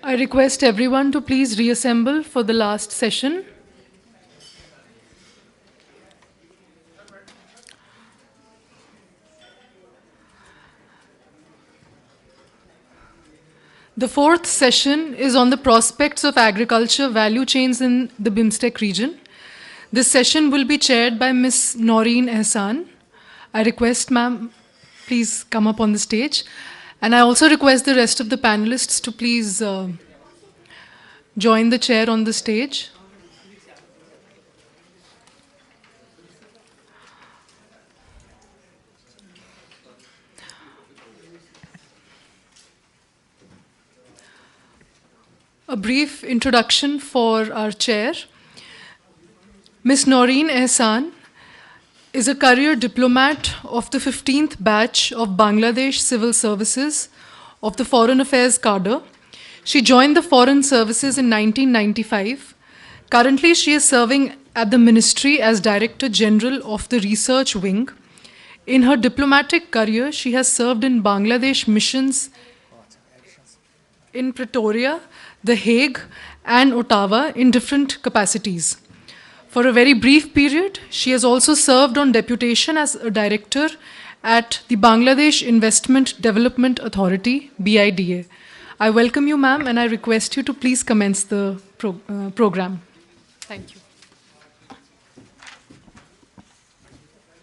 I request everyone to please reassemble for the last session. The fourth session is on the prospects of agriculture value chains in the BIMSTEC region. This session will be chaired by Ms. Noreen Ehsan. I request, ma'am, please come up on the stage. And I also request the rest of the panelists to please join the chair on the stage. A brief introduction for our chair. Ms. Noreen Ehsan is a career diplomat of the 15th batch of Bangladesh Civil Services of the Foreign Affairs cadre. She joined the Foreign Services in 1995. Currently, she is serving at the Ministry as Director General of the Research Wing. In her diplomatic career, she has served in Bangladesh missions in Pretoria, The Hague, and Ottawa in different capacities. For a very brief period, she has also served on deputation as a director at the Bangladesh Investment Development Authority, BIDA. I welcome you, ma'am, and I request you to please commence the program. Thank you.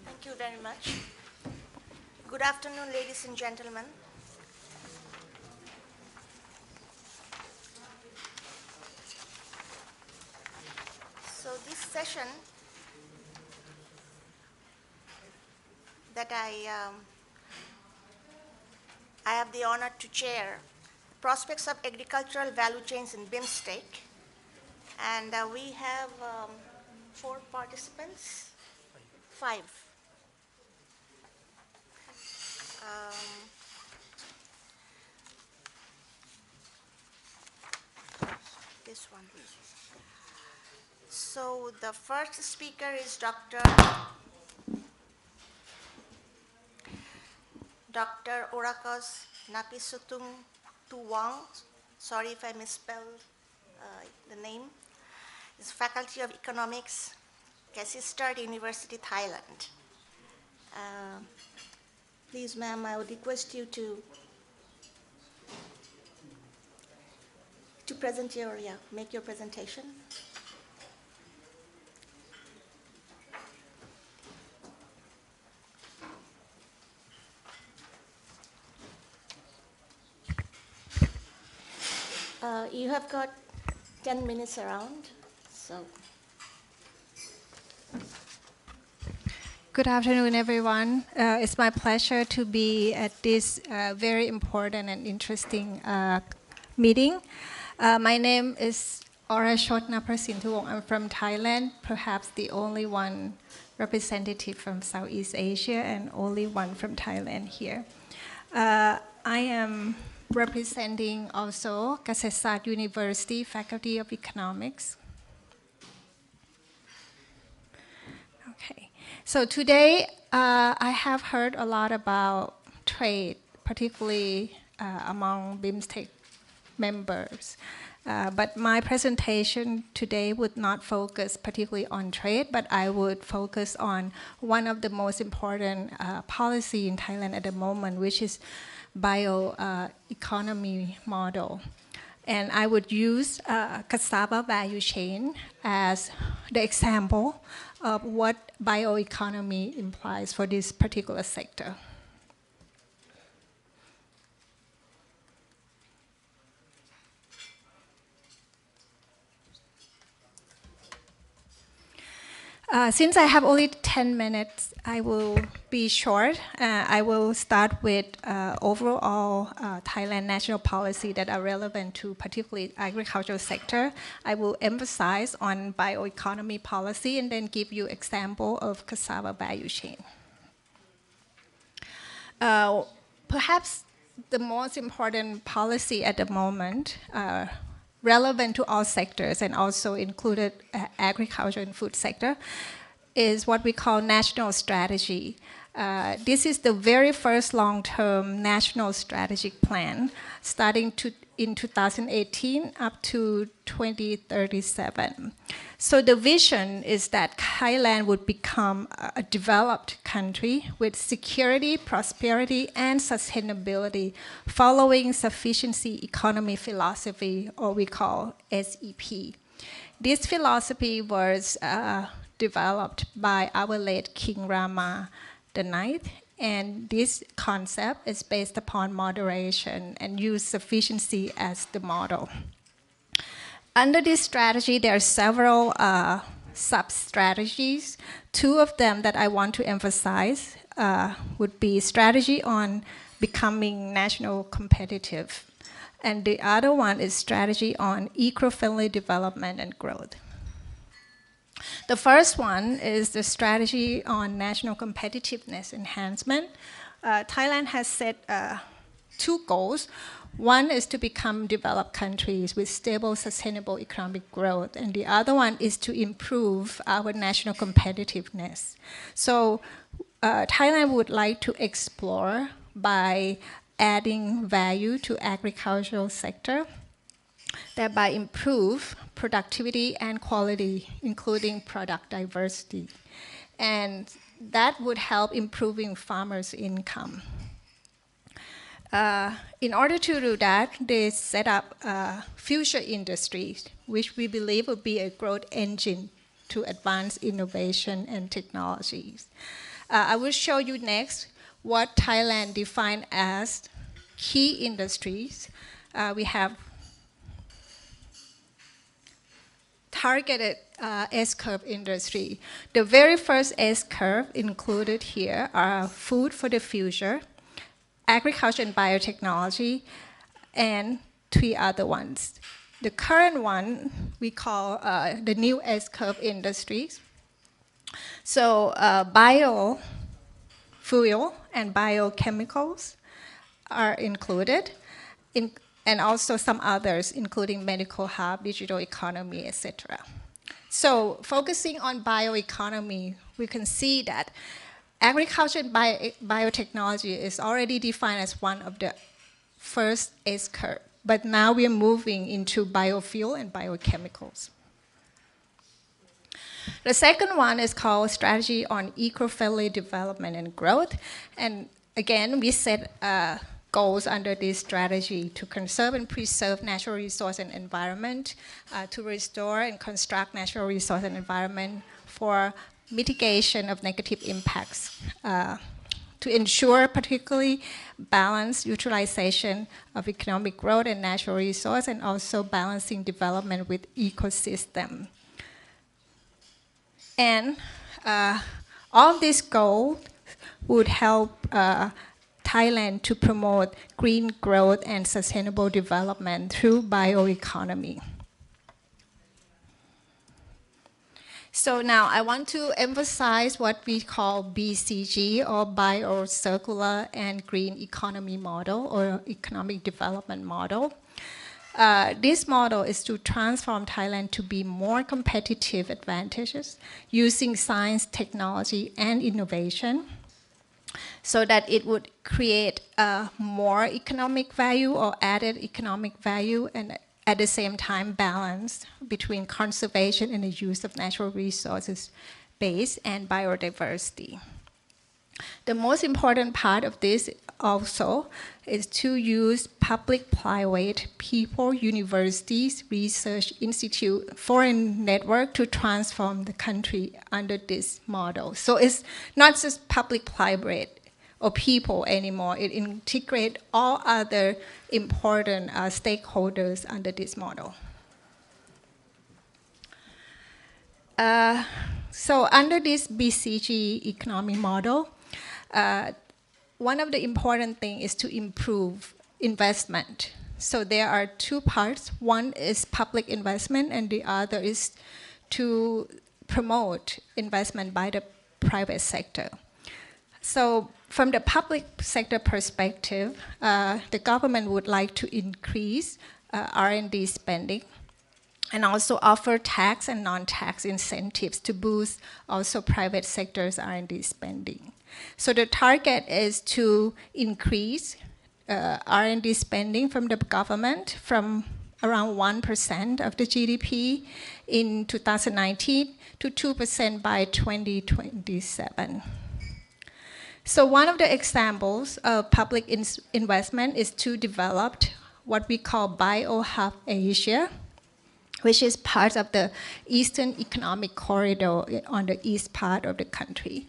Thank you very much. Good afternoon, ladies and gentlemen. So this session that I have the honor to chair, Prospects of Agricultural Value Chains in BIMSTEC, and we have 4 participants, 5. This one. So the first speaker is Dr. Orakos Napisutung Tuwang. Sorry if I misspelled the name. Is Faculty of Economics, Kasistart University, Thailand. Please, ma'am, I would request you to make your presentation. You have got 10 minutes around, so. Good afternoon, everyone. It's my pleasure to be at this very important and interesting meeting. My name is Orashot Naprasintuwong. I'm from Thailand, perhaps the only one representative from Southeast Asia and only one from Thailand here. I am representing also Kasistart University, Faculty of Economics. Okay, so today I have heard a lot about trade, particularly among BIMSTEC members. But my presentation today would not focus particularly on trade, but I would focus on one of the most important policy in Thailand at the moment, which is bioeconomy model. And I would use cassava value chain as the example of what bioeconomy implies for this particular sector. Since I have only 10 minutes, I will be short. I will start with overall Thailand national policy that are relevant to particularly agricultural sector. I will emphasize on bioeconomy policy and then give you example of cassava value chain. Perhaps the most important policy at the moment relevant to all sectors and also included agriculture and food sector is what we call national strategy. This is the very first long-term national strategic plan, starting in 2018 up to 2037. So the vision is that Thailand would become a developed country with security, prosperity, and sustainability following sufficiency economy philosophy, or we call SEP. This philosophy was developed by our late King Rama IX, and this concept is based upon moderation and use sufficiency as the model. Under this strategy, there are several sub-strategies. Two of them that I want to emphasize would be strategy on becoming national competitive, and the other one is strategy on eco-friendly development and growth. The first one is the strategy on national competitiveness enhancement. Thailand has set two goals. One is to become developed countries with stable, sustainable economic growth, and the other one is to improve our national competitiveness. So Thailand would like to explore by adding value to agricultural sector, thereby improve productivity and quality, including product diversity. And that would help improving farmers' income. In order to do that, they set up future industries, which we believe will be a growth engine to advance innovation and technologies. I will show you next what Thailand defined as key industries. We have targeted S-curve industry. The very first S-curve included here are food for the future, agriculture and biotechnology, and three other ones. The current one we call the new S-curve industries. So biofuel and biochemicals are included, and also some others, including medical hub, digital economy, etc. So focusing on bioeconomy, we can see that agriculture and biotechnology is already defined as one of the first S-curve, but now we are moving into biofuel and biochemicals. The second one is called Strategy on Eco-Friendly Development and Growth. And again, we set goals under this strategy to conserve and preserve natural resource and environment, to restore and construct natural resource and environment for mitigation of negative impacts, to ensure particularly balanced utilization of economic growth and natural resource, and also balancing development with ecosystem. And all these goals would help Thailand to promote green growth and sustainable development through bioeconomy. So now I want to emphasize what we call BCG, or Bio-Circular and Green Economy Model, or Economic Development Model. This model is to transform Thailand to be more competitive advantages using science, technology, and innovation, so that it would create more economic value or added economic value, and at the same time balance between conservation and the use of natural resources base and biodiversity. The most important part of this also is to use public-private, people, universities, research institute, foreign network to transform the country under this model. So it's not just public-private or people anymore. It integrates all other important stakeholders under this model. So under this BCG economic model, one of the important things is to improve investment. So there are two parts. One is public investment, and the other is to promote investment by the private sector. So from the public sector perspective, the government would like to increase R&D spending, and also offer tax and non-tax incentives to boost also private sector's R&D spending. So the target is to increase R&D spending from the government from around 1% of the GDP in 2019 to 2% by 2027. So one of the examples of public investment is to develop what we call BioHub Asia, which is part of the Eastern Economic Corridor on the east part of the country.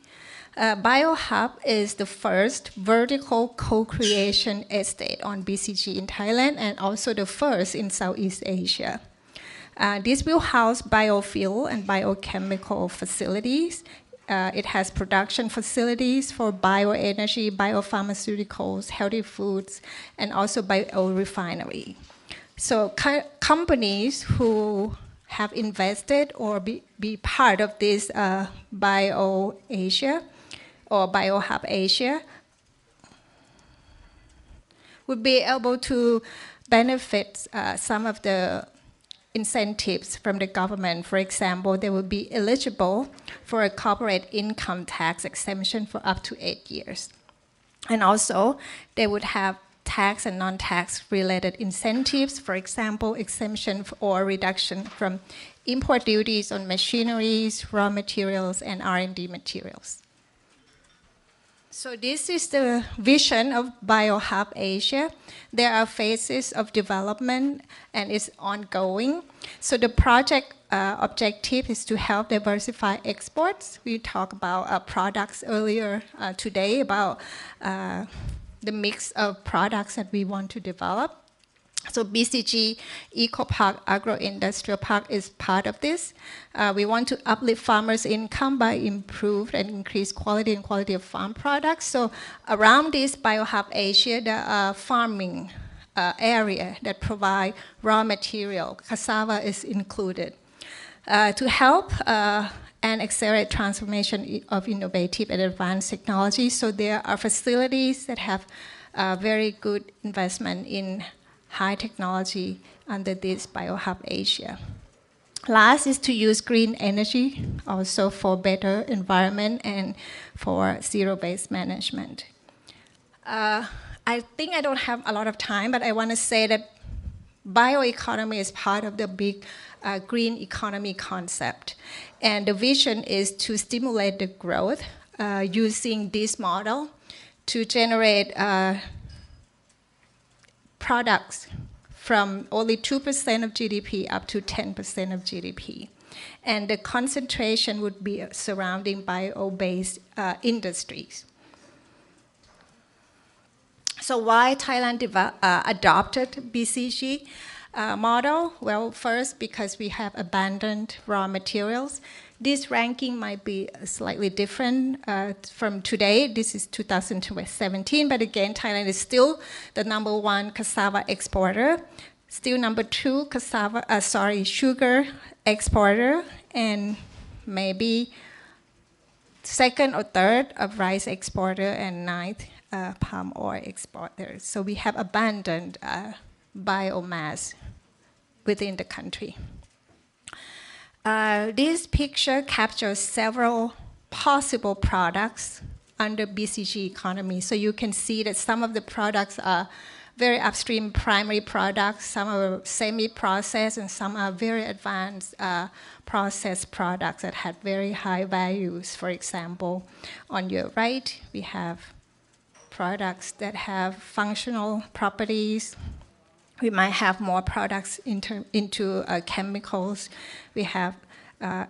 BioHub is the first vertical co-creation estate on BCG in Thailand and also the first in Southeast Asia. This will house biofuel and biochemical facilities. It has production facilities for bioenergy, biopharmaceuticals, healthy foods, and also biorefinery. So companies who have invested or be part of this BioAsia or BioHub Asia would be able to benefit some of the incentives from the government. For example, they will be eligible for a corporate income tax exemption for up to 8 years. And also, they would have tax and non-tax related incentives, for example, exemption or reduction from import duties on machineries, raw materials, and R&D materials. So this is the vision of BioHub Asia. There are phases of development and it's ongoing. So the project objective is to help diversify exports. We talked about products earlier today about the mix of products that we want to develop. So BCG Eco Park Agro-Industrial Park is part of this. We want to uplift farmers' income by improve and increase quality of farm products. So around this BioHub Asia, there are farming area that provide raw material. Cassava is included. To help and accelerate transformation of innovative and advanced technology. So there are facilities that have very good investment in high technology under this BioHub Asia. Last is to use green energy also for better environment and for zero-based management. I think I don't have a lot of time, but I want to say that bioeconomy is part of the big green economy concept. And the vision is to stimulate the growth using this model to generate products from only 2% of GDP up to 10% of GDP. And the concentration would be surrounding bio-based industries. So why Thailand adopted BCG model? Well, first, because we have abundant raw materials. This ranking might be slightly different from today. This is 2017, but again, Thailand is still the #1 cassava exporter, still #2 sugar exporter, and maybe second or third of rice exporter, and ninth palm oil exporter. So we have abundant biomass within the country. This picture captures several possible products under BCG economy. So you can see that some of the products are very upstream primary products, some are semi-processed, and some are very advanced processed products that have very high values. For example, on your right, we have products that have functional properties. We might have more products into chemicals. We have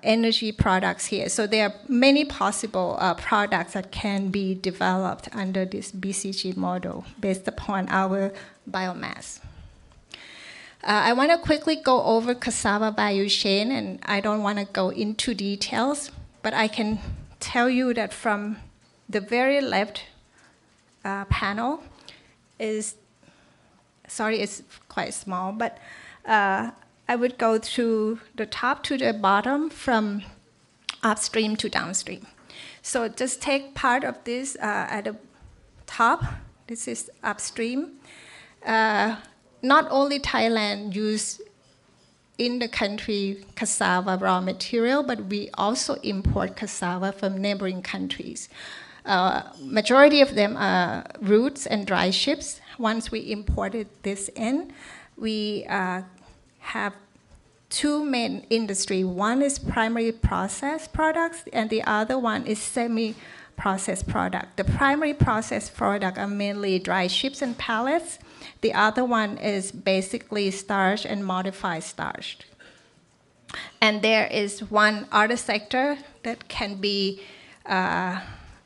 energy products here. So there are many possible products that can be developed under this BCG model based upon our biomass. I want to quickly go over cassava value chain, and I don't want to go into details, but I can tell you that from the very left panel is, sorry, it's quite small, but I would go through the top to the bottom from upstream to downstream. So just take part of this at the top. This is upstream. Not only Thailand use in the country cassava raw material, but we also import cassava from neighboring countries. Majority of them are roots and dry chips. Once we imported this in, we have two main industry. One is primary processed products, and the other one is semi-processed product. The primary processed product are mainly dry chips and pellets. The other one is basically starch and modified starch. And there is one other sector that can be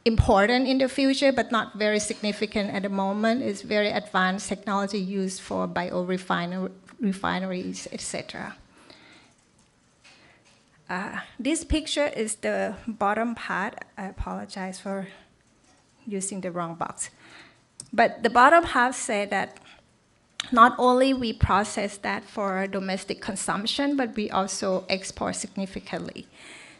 important in the future, but not very significant at the moment. It's very advanced technology used for biorefineries, etc. This picture is the bottom part. I apologize for using the wrong box. But the bottom half say that not only we process that for domestic consumption, but we also export significantly.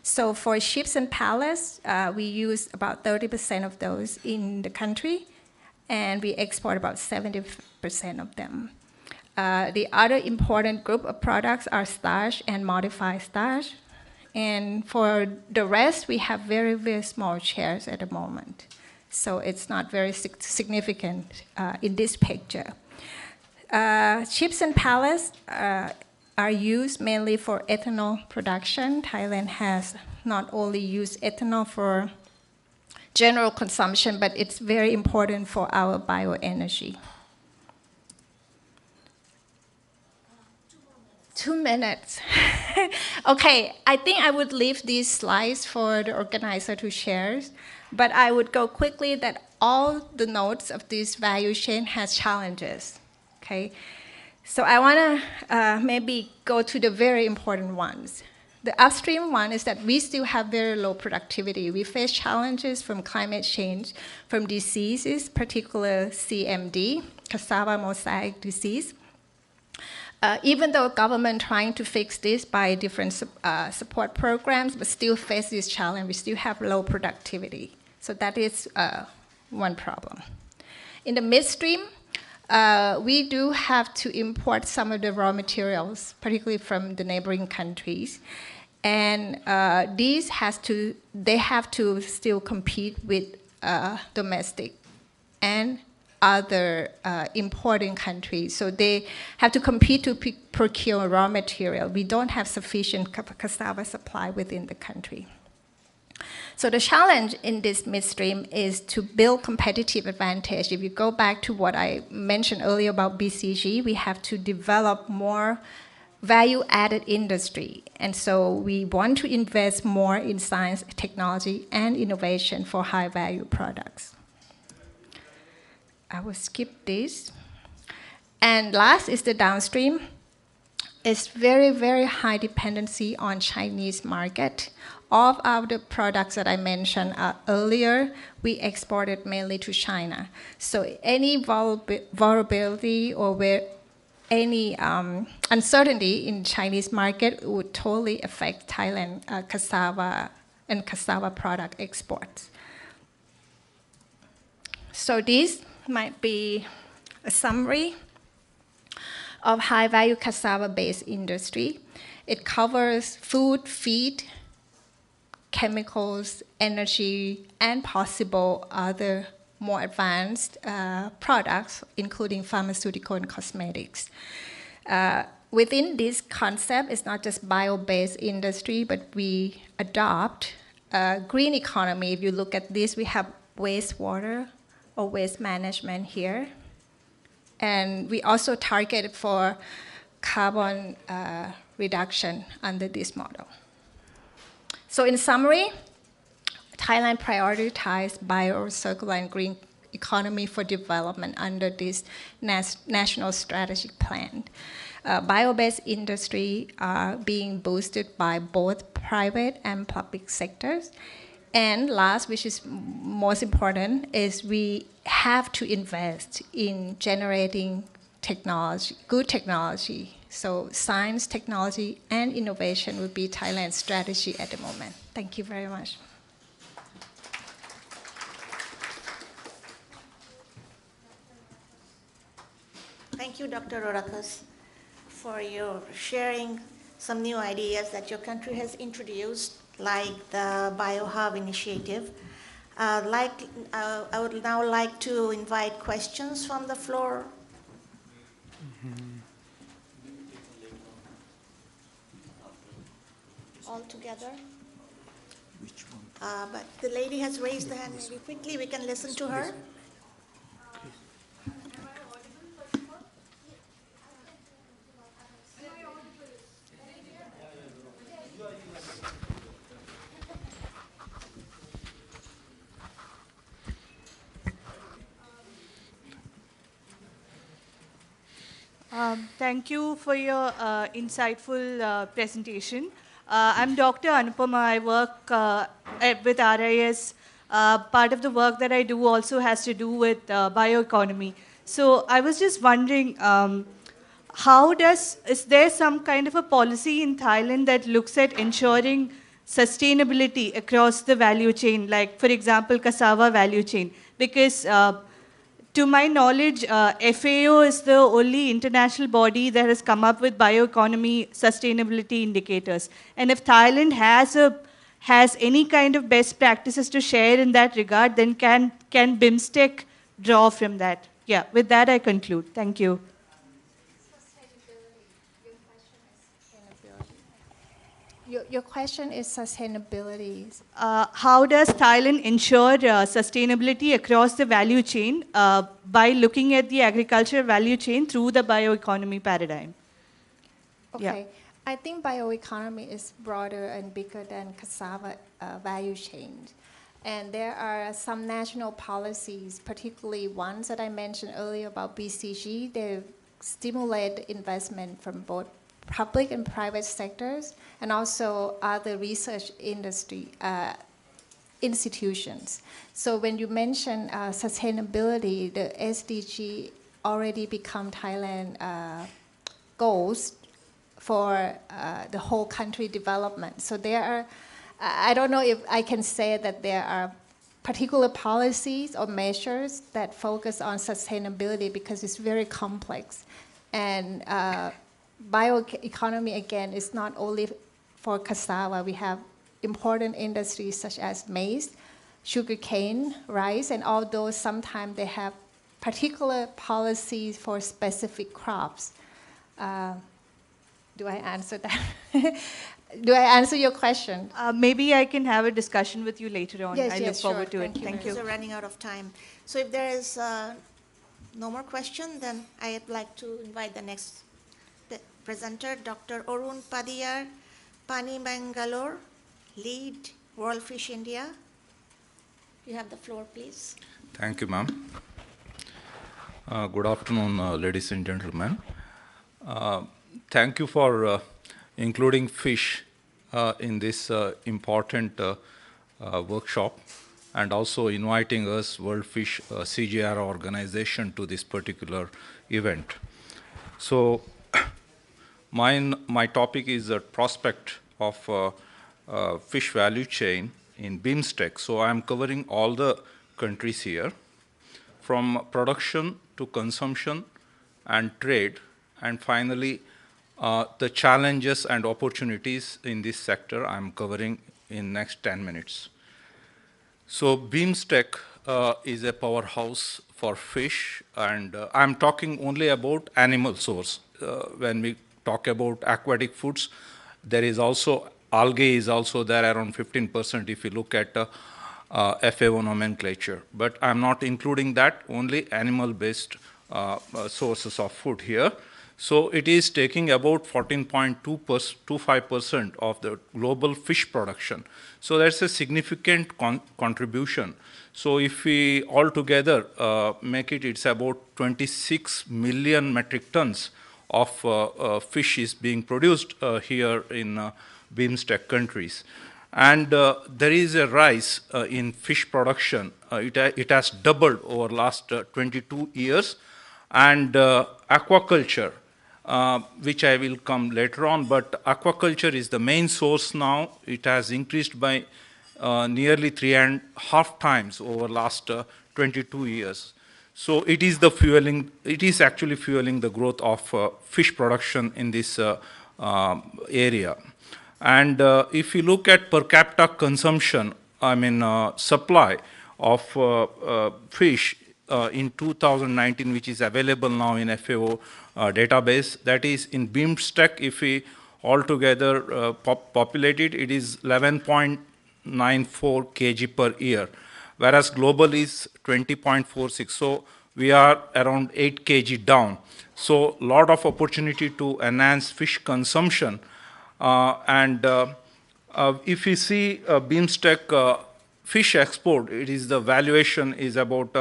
So for chips and pellets, we use about 30% of those in the country, and we export about 70% of them. The other important group of products are starch and modified starch. And for the rest, we have very, very small shares at the moment. So it's not very significant in this picture. Chips and pellets are used mainly for ethanol production. Thailand has not only used ethanol for general consumption, but it's very important for our bioenergy. 2 minutes. Okay, I think I would leave these slides for the organizer to share, but I would go quickly that all the nodes of this value chain has challenges. Okay, so I want to maybe go to the very important ones. The upstream one is that we still have very low productivity. We face challenges from climate change, from diseases, particularly CMD, cassava mosaic disease. Even though government trying to fix this by different support programs, but still face this challenge, we still have low productivity. So that is one problem. In the midstream, we do have to import some of the raw materials, particularly from the neighboring countries. And they have to still compete with domestic and other importing countries. So they have to compete to procure raw material. We don't have sufficient cassava supply within the country. So the challenge in this midstream is to build competitive advantage. If you go back to what I mentioned earlier about BCG, we have to develop more value-added industry. And so we want to invest more in science, technology, and innovation for high-value products. I will skip this. And last is the downstream. It's very, very high dependency on Chinese market. All of the products that I mentioned earlier, we exported mainly to China. So any vulnerability or any uncertainty in Chinese market would totally affect Thailand cassava and cassava product exports. So this might be a summary of high-value cassava-based industry. It covers food, feed, chemicals, energy, and possible other more advanced products, including pharmaceutical and cosmetics. Within this concept, it's not just bio-based industry, but we adopt green economy. If you look at this, we have wastewater or waste management here. And we also target for carbon reduction under this model. So in summary, Thailand prioritized bio-circular and green economy for development under this national strategic plan. Bio-based industry are being boosted by both private and public sectors. And last, which is most important, is we have to invest in generating technology, good technology. So science, technology, and innovation would be Thailand's strategy at the moment. Thank you very much. Thank you, Dr. Rorakas, for your sharing some new ideas that your country has introduced, like the BioHub initiative. I would now like to invite questions from the floor. All together? But the lady has raised the hand. Maybe quickly we can listen to her. Thank you for your insightful presentation. I'm Dr. Anupama. I work with RIS. Part of the work that I do also has to do with bioeconomy. So I was just wondering, is there some kind of a policy in Thailand that looks at ensuring sustainability across the value chain, like, for example, cassava value chain? Because to my knowledge, FAO is the only international body that has come up with bioeconomy sustainability indicators. And if Thailand has any kind of best practices to share in that regard, then can BIMSTEC draw from that? Yeah, with that I conclude. Thank you. Your question is sustainability. How does Thailand ensure sustainability across the value chain by looking at the agriculture value chain through the bioeconomy paradigm? Okay. Yeah. I think bioeconomy is broader and bigger than cassava value chain. And there are some national policies, particularly ones that I mentioned earlier about BCG. They stimulate investment from both public and private sectors, and also other research industry institutions. So when you mention sustainability, the SDG already become Thailand goals for the whole country development. So there are, I don't know if I can say that there are particular policies or measures that focus on sustainability because it's very complex. And bioeconomy, again, is not only for cassava. We have important industries such as maize, sugarcane, rice, and all those, sometimes they have particular policies for specific crops. Do I answer that? Do I answer your question? Maybe I can have a discussion with you later on. Yes, I yes, look forward sure. to it. Thank you. We're running out of time. So if there is no more question, then I'd like to invite the next presenter, Dr. Arun Padiyar, Pani Bangalore, lead World Fish India. You have the floor, please. Thank you, ma'am. Good afternoon, ladies and gentlemen. Thank you for including fish in this important workshop, and also inviting us, World Fish CGR organization, to this particular event. So my topic is a prospect of fish value chain in BIMSTEC. So I'm covering all the countries here, from production to consumption and trade, and finally the challenges and opportunities in this sector I'm covering in next 10 minutes. So BIMSTEC is a powerhouse for fish, and I'm talking only about animal source. When we talk about aquatic foods, there is also algae is also there, around 15% if you look at FAO nomenclature. But I'm not including that, only animal-based sources of food here. So it is taking about 14.25% of the global fish production. So that's a significant contribution. So if we altogether make it, it's about 26 million metric tons of fish is being produced here in BIMSTEC countries. And there is a rise in fish production. It has doubled over last 22 years. And aquaculture, which I will come later on, but aquaculture is the main source now. It has increased by nearly 3.5 times over last 22 years. So it is actually fueling the growth of fish production in this area. And if you look at per capita consumption, supply of fish in 2019, which is available now in FAO database. That is in BIMSTEC, if we altogether populate it, it is 11.94 kg per year, whereas global is 20.46. So we are around 8 kg down. So lot of opportunity to enhance fish consumption. If you see BIMSTEC fish export, it is the valuation is about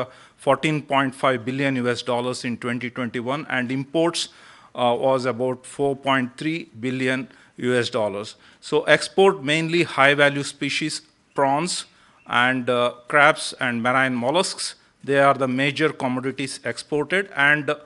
14.5 billion US dollars in 2021, and imports was about 4.3 billion US dollars. So export mainly high value species, prawns and crabs and marine mollusks. They are the major commodities exported, and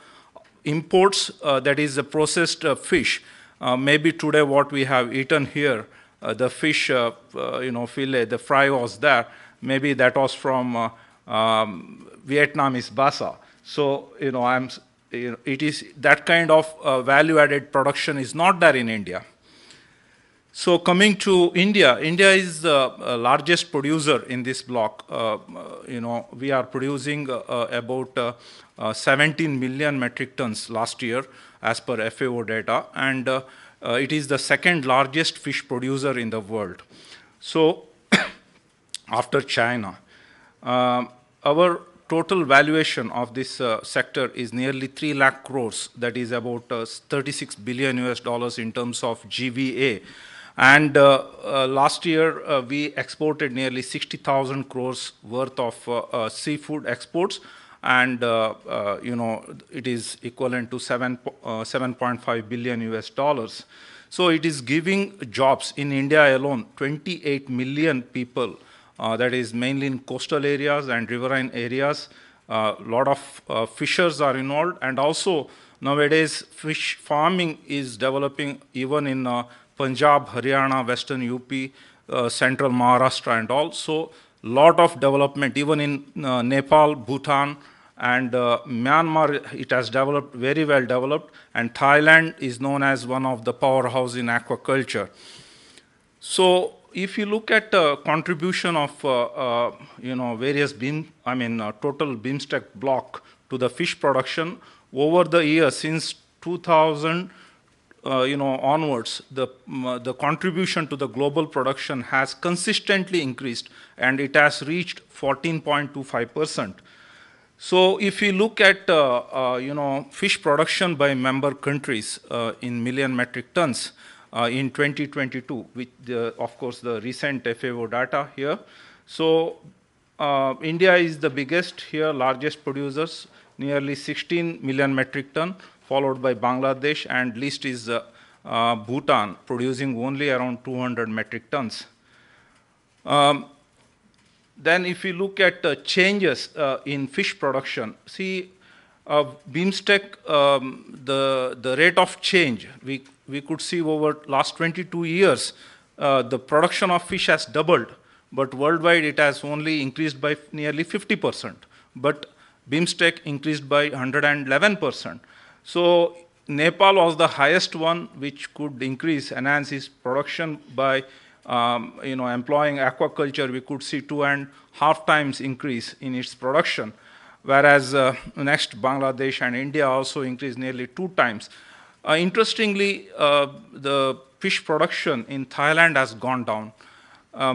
imports, that is the processed fish. Maybe today what we have eaten here, the fish, fillet, the fry was there. Maybe that was from Vietnamese basa. So, it is that kind of value-added production is not there in India. So coming to India, India is the largest producer in this block. We are producing about 17 million metric tons last year as per FAO data, and it is the second largest fish producer in the world. So after China, our total valuation of this sector is nearly 3 lakh crores, that is about 36 billion US dollars in terms of GVA. And last year, we exported nearly 60,000 crores worth of seafood exports, and it is equivalent to 7.5 billion US dollars. So it is giving jobs in India alone, 28 million people. That is mainly in coastal areas and riverine areas. A lot of fishers are involved, and also nowadays fish farming is developing even in Punjab, Haryana, Western UP, Central Maharashtra, and also lot of development even in Nepal, Bhutan, and Myanmar. It has developed, very well developed, and Thailand is known as one of the powerhouse in aquaculture. So if you look at contribution of various total BIMSTEC block to the fish production over the years since 2000 onwards, the contribution to the global production has consistently increased, and it has reached 14.25%. So if you look at fish production by member countries in million metric tons in 2022, with of course the recent FAO data here. So India is the biggest here, largest producers, nearly 16 million metric ton, followed by Bangladesh, and least is Bhutan, producing only around 200 metric tons. Then if you look at changes in fish production, see BIMSTEC, the rate of change, we could see over last 22 years, the production of fish has doubled, but worldwide it has only increased by nearly 50%, but BIMSTEC increased by 111%. So Nepal was the highest one which could enhance its production by employing aquaculture. We could see 2.5 times increase in its production, whereas next Bangladesh and India also increased nearly 2 times. Interestingly, the fish production in Thailand has gone down,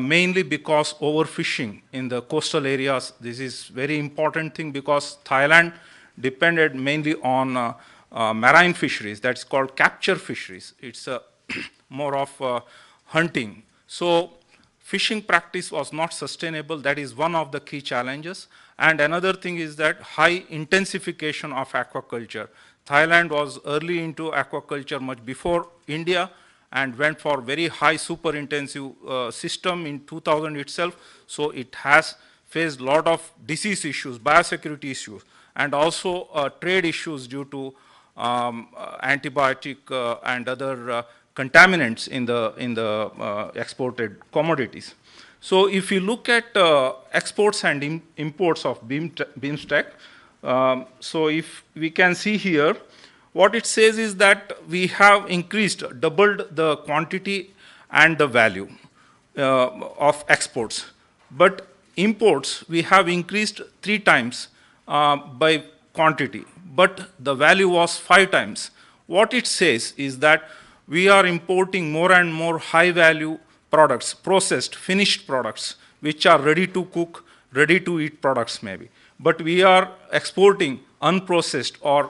mainly because overfishing in the coastal areas. This is very important thing because Thailand depended mainly on marine fisheries, that's called capture fisheries. It's more of hunting. So fishing practice was not sustainable. That is one of the key challenges. And another thing is that high intensification of aquaculture. Thailand was early into aquaculture much before India and went for very high super intensive system in 2000 itself. So it has faced a lot of disease issues, biosecurity issues, and also trade issues due to antibiotic and other contaminants in the exported commodities. So if you look at exports and imports of BIMSTEC, so if we can see here, what it says is that we have increased, doubled the quantity and the value of exports. But imports, we have increased 3 times by quantity, but the value was 5 times. What it says is that we are importing more and more high-value products, processed, finished products, which are ready to cook, ready to eat products maybe. But we are exporting unprocessed or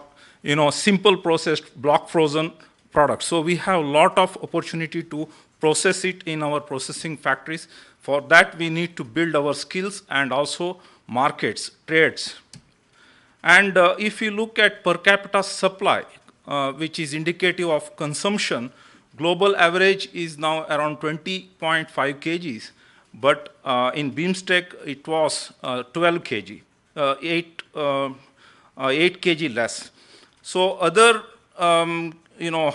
simple processed block frozen products. So we have a lot of opportunity to process it in our processing factories. For that, we need to build our skills and also markets, trades. And if you look at per capita supply, which is indicative of consumption, global average is now around 20.5 kgs, but in BIMSTEC it was 12 kg, 8 kg less. So other,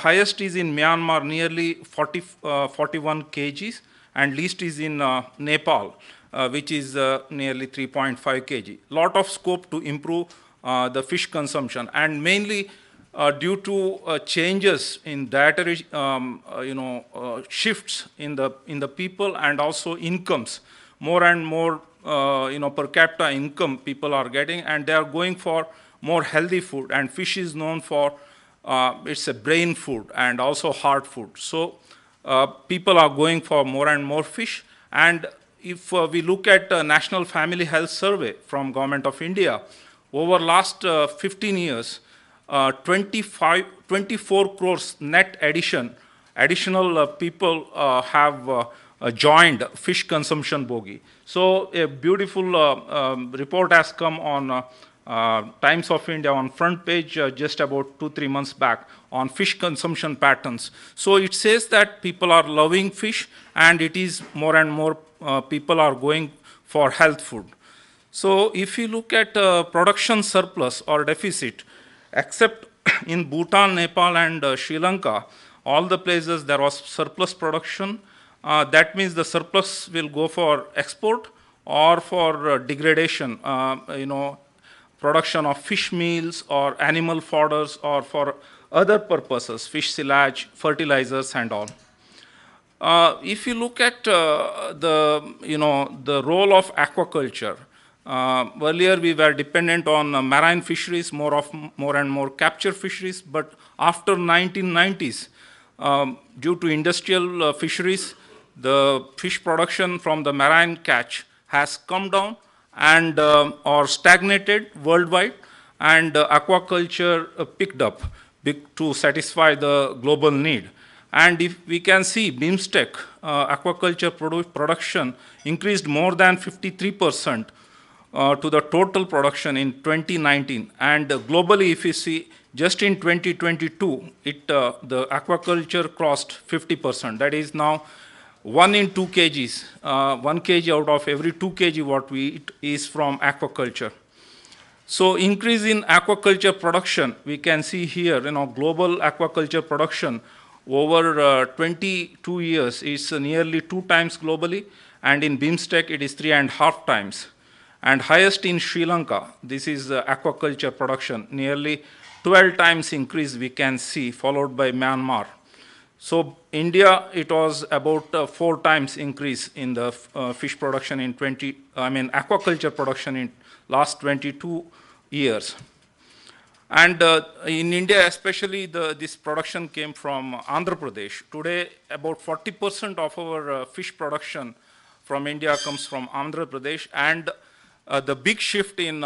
highest is in Myanmar, nearly 41 kgs, and least is in Nepal, which is nearly 3.5 kg. Lot of scope to improve the fish consumption, and mainly due to changes in dietary, shifts in the people and also incomes. More and more, per capita income people are getting, and they are going for more healthy food. And fish is known for it's a brain food and also heart food. So people are going for more and more fish. And if we look at National Family Health Survey from Government of India, over last 15 years, 24 crores net additional people have joined fish consumption bogey. So a beautiful report has come on Times of India on front page just about 2-3 months back on fish consumption patterns. So it says that people are loving fish, and it is more and more people are going for health food. So if you look at production surplus or deficit, except in Bhutan, Nepal, and Sri Lanka, all the places there was surplus production. That means the surplus will go for export or for degradation, production of fish meals or animal fodders or for other purposes, fish silage, fertilizers, and all. If you look at the role of aquaculture, earlier we were dependent on marine fisheries, more and more capture fisheries, but after 1990s, due to industrial fisheries, the fish production from the marine catch has come down and or stagnated worldwide, and aquaculture picked up to satisfy the global need. And if we can see, BIMSTEC aquaculture production increased more than 53% to the total production in 2019. And globally, if you see, just in 2022, the aquaculture crossed 50%. That is now 1 in 2 kgs, 1 kg out of every 2 kg what we eat is from aquaculture. So increase in aquaculture production, we can see here, global aquaculture production over 22 years is nearly 2 times globally, and in BIMSTEC it is 3.5 times. And highest in Sri Lanka, this is aquaculture production, nearly 12 times increase we can see, followed by Myanmar. So India, it was about 4 times increase in the fish production in aquaculture production in last 22 years. And in India, especially, this production came from Andhra Pradesh. Today, about 40% of our fish production from India comes from Andhra Pradesh, and the big shift in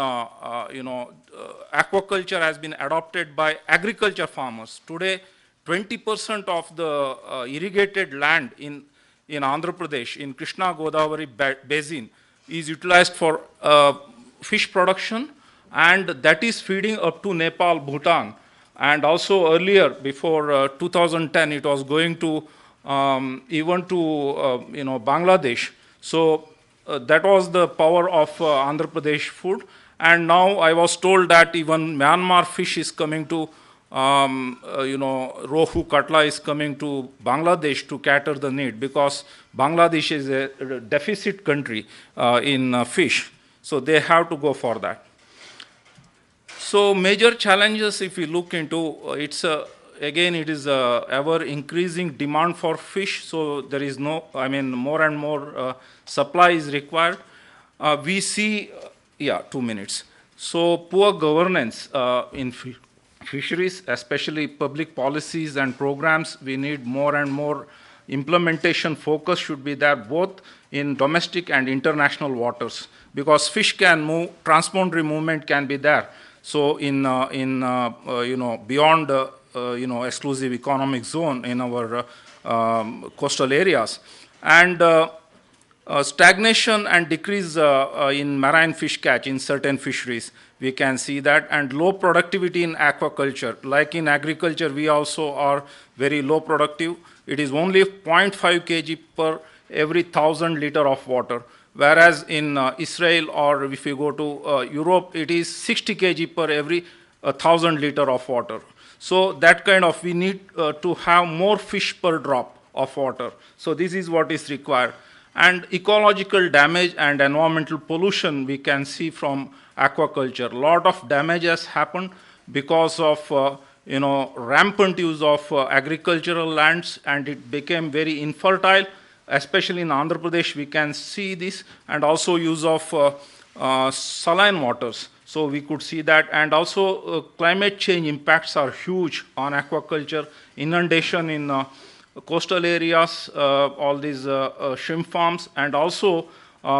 aquaculture has been adopted by agriculture farmers. Today, 20% of the irrigated land in Andhra Pradesh, in Krishna Godavari basin, is utilized for fish production, and that is feeding up to Nepal, Bhutan, and also earlier, before 2010, it was going to even to Bangladesh. So that was the power of Andhra Pradesh food, and now I was told that even Myanmar fish is coming to rohu katla is coming to Bangladesh to cater the need, because Bangladesh is a deficit country in fish, so they have to go for that. So major challenges, if we look into, again, it is ever increasing demand for fish, so there is more and more supply is required. we see, yeah, 2 minutes. So poor governance in fisheries, especially public policies and programs, we need more and more implementation focus should be there both in domestic and international waters, because fish can move, transboundary movement can be there. So beyond exclusive economic zone in our coastal areas, and stagnation and decrease in marine fish catch in certain fisheries, we can see that, and low productivity in aquaculture. Like in agriculture, we also are very low productive. It is only 0.5 kg per every 1,000 liter of water, whereas in Israel, or if you go to Europe, it is 60 kg per every 1,000 liter of water. So that kind of, we need to have more fish per drop of water. So this is what is required. And ecological damage and environmental pollution we can see from aquaculture. A lot of damage has happened because of rampant use of agricultural lands, and it became very infertile, especially in Andhra Pradesh we can see this, and also use of saline waters. So we could see that, and also climate change impacts are huge on aquaculture, inundation in coastal areas, all these shrimp farms, and also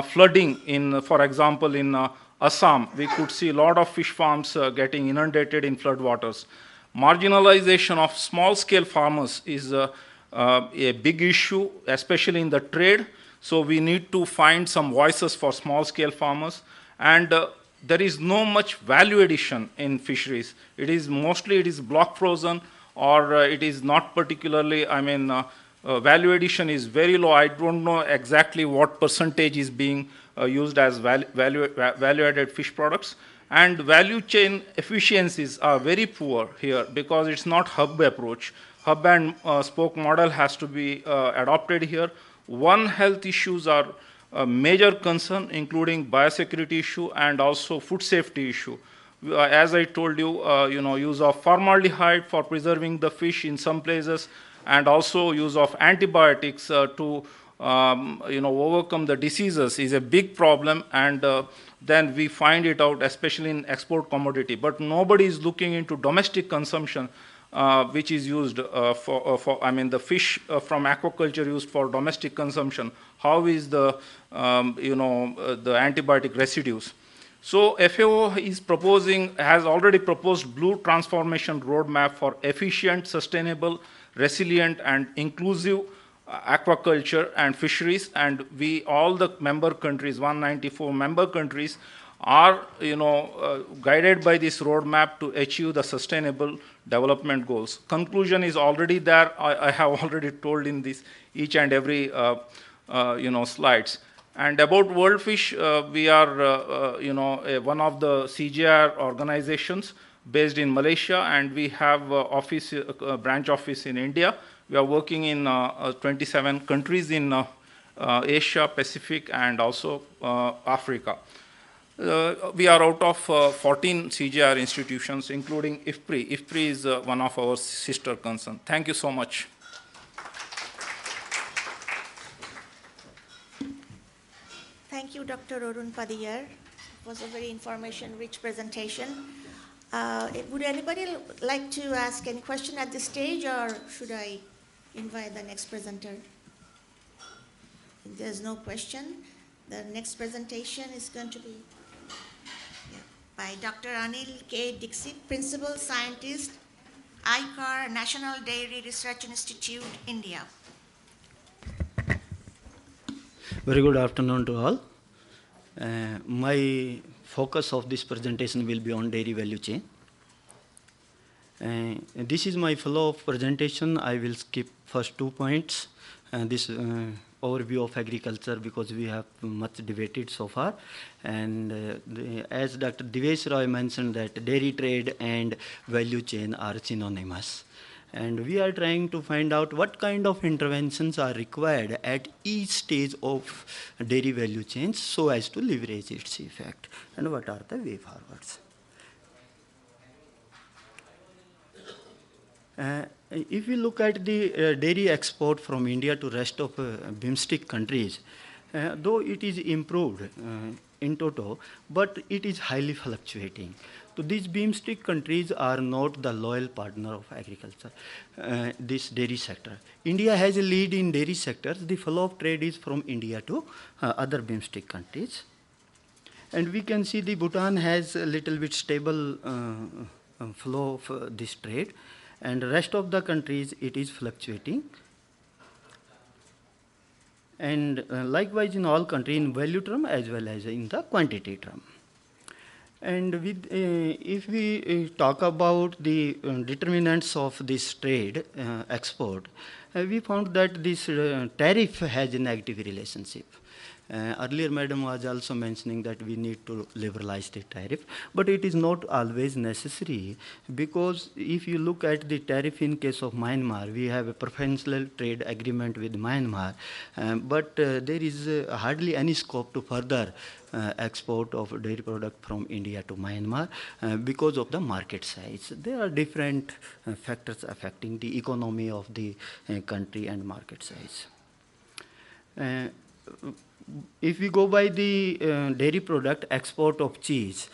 flooding in, for example, in Assam, we could see a lot of fish farms getting inundated in floodwaters. Marginalization of small-scale farmers is a big issue, especially in the trade. So we need to find some voices for small-scale farmers, and there is no much value addition in fisheries. It is mostly block frozen, or it is not particularly, value addition is very low. I don't know exactly what percentage is being used as value-added fish products. And value chain efficiencies are very poor here because it's not hub approach. Hub and spoke model has to be adopted here. One, health issues are a major concern, including biosecurity issue and also food safety issue. As I told you, use of formaldehyde for preserving the fish in some places, and also use of antibiotics to overcome the diseases is a big problem, and then we find it out, especially in export commodity. But nobody is looking into domestic consumption, which is used the fish from aquaculture used for domestic consumption. How is the antibiotic residues? So FAO has already proposed blue transformation roadmap for efficient, sustainable, resilient, and inclusive aquaculture and fisheries, and all the member countries, 194 member countries, are guided by this roadmap to achieve the sustainable development goals. Conclusion is already there. I have already told in this each and every slides. And about World Fish, we are one of the CGR organizations based in Malaysia, and we have branch office in India. We are working in 27 countries in Asia, Pacific, and also Africa. We are out of 14 CGR institutions, including IFPRI. IFPRI is one of our sister concerns. Thank you so much. Thank you, Dr. Arun Padiyar. It was a very information-rich presentation. Would anybody like to ask any question at this stage, or should I invite the next presenter? If there's no question, the next presentation is going to be by Dr. Anil K. Dixit, Principal Scientist, ICAR, National Dairy Research Institute, India. Very good afternoon to all. My focus of this presentation will be on dairy value chain. This is my flow of presentation. I will skip first 2 points. This overview of agriculture, because we have much debated so far. And as Dr. Divesh Roy mentioned, that dairy trade and value chain are synonymous. And we are trying to find out what kind of interventions are required at each stage of dairy value chain so as to leverage its effect, and what are the way forwards. If we look at the dairy export from India to rest of BIMSTEC countries, though it is improved, in total, but it is highly fluctuating. So these BIMSTEC countries are not the loyal partner of agriculture, this dairy sector. India has a lead in dairy sectors. The flow of trade is from India to other BIMSTEC countries. And we can see the Bhutan has a little bit stable flow of this trade, and the rest of the countries it is fluctuating. And likewise in all countries in value term as well as in the quantity term. And with, if we talk about the determinants of this trade export, we found that this tariff has a negative relationship. Earlier, Madam was also mentioning that we need to liberalize the tariff, but it is not always necessary, because if you look at the tariff in case of Myanmar, we have a preferential trade agreement with Myanmar, but there is hardly any scope to further export of dairy product from India to Myanmar because of the market size. There are different factors affecting the economy of the country and market size. If we go by the dairy product export of cheese,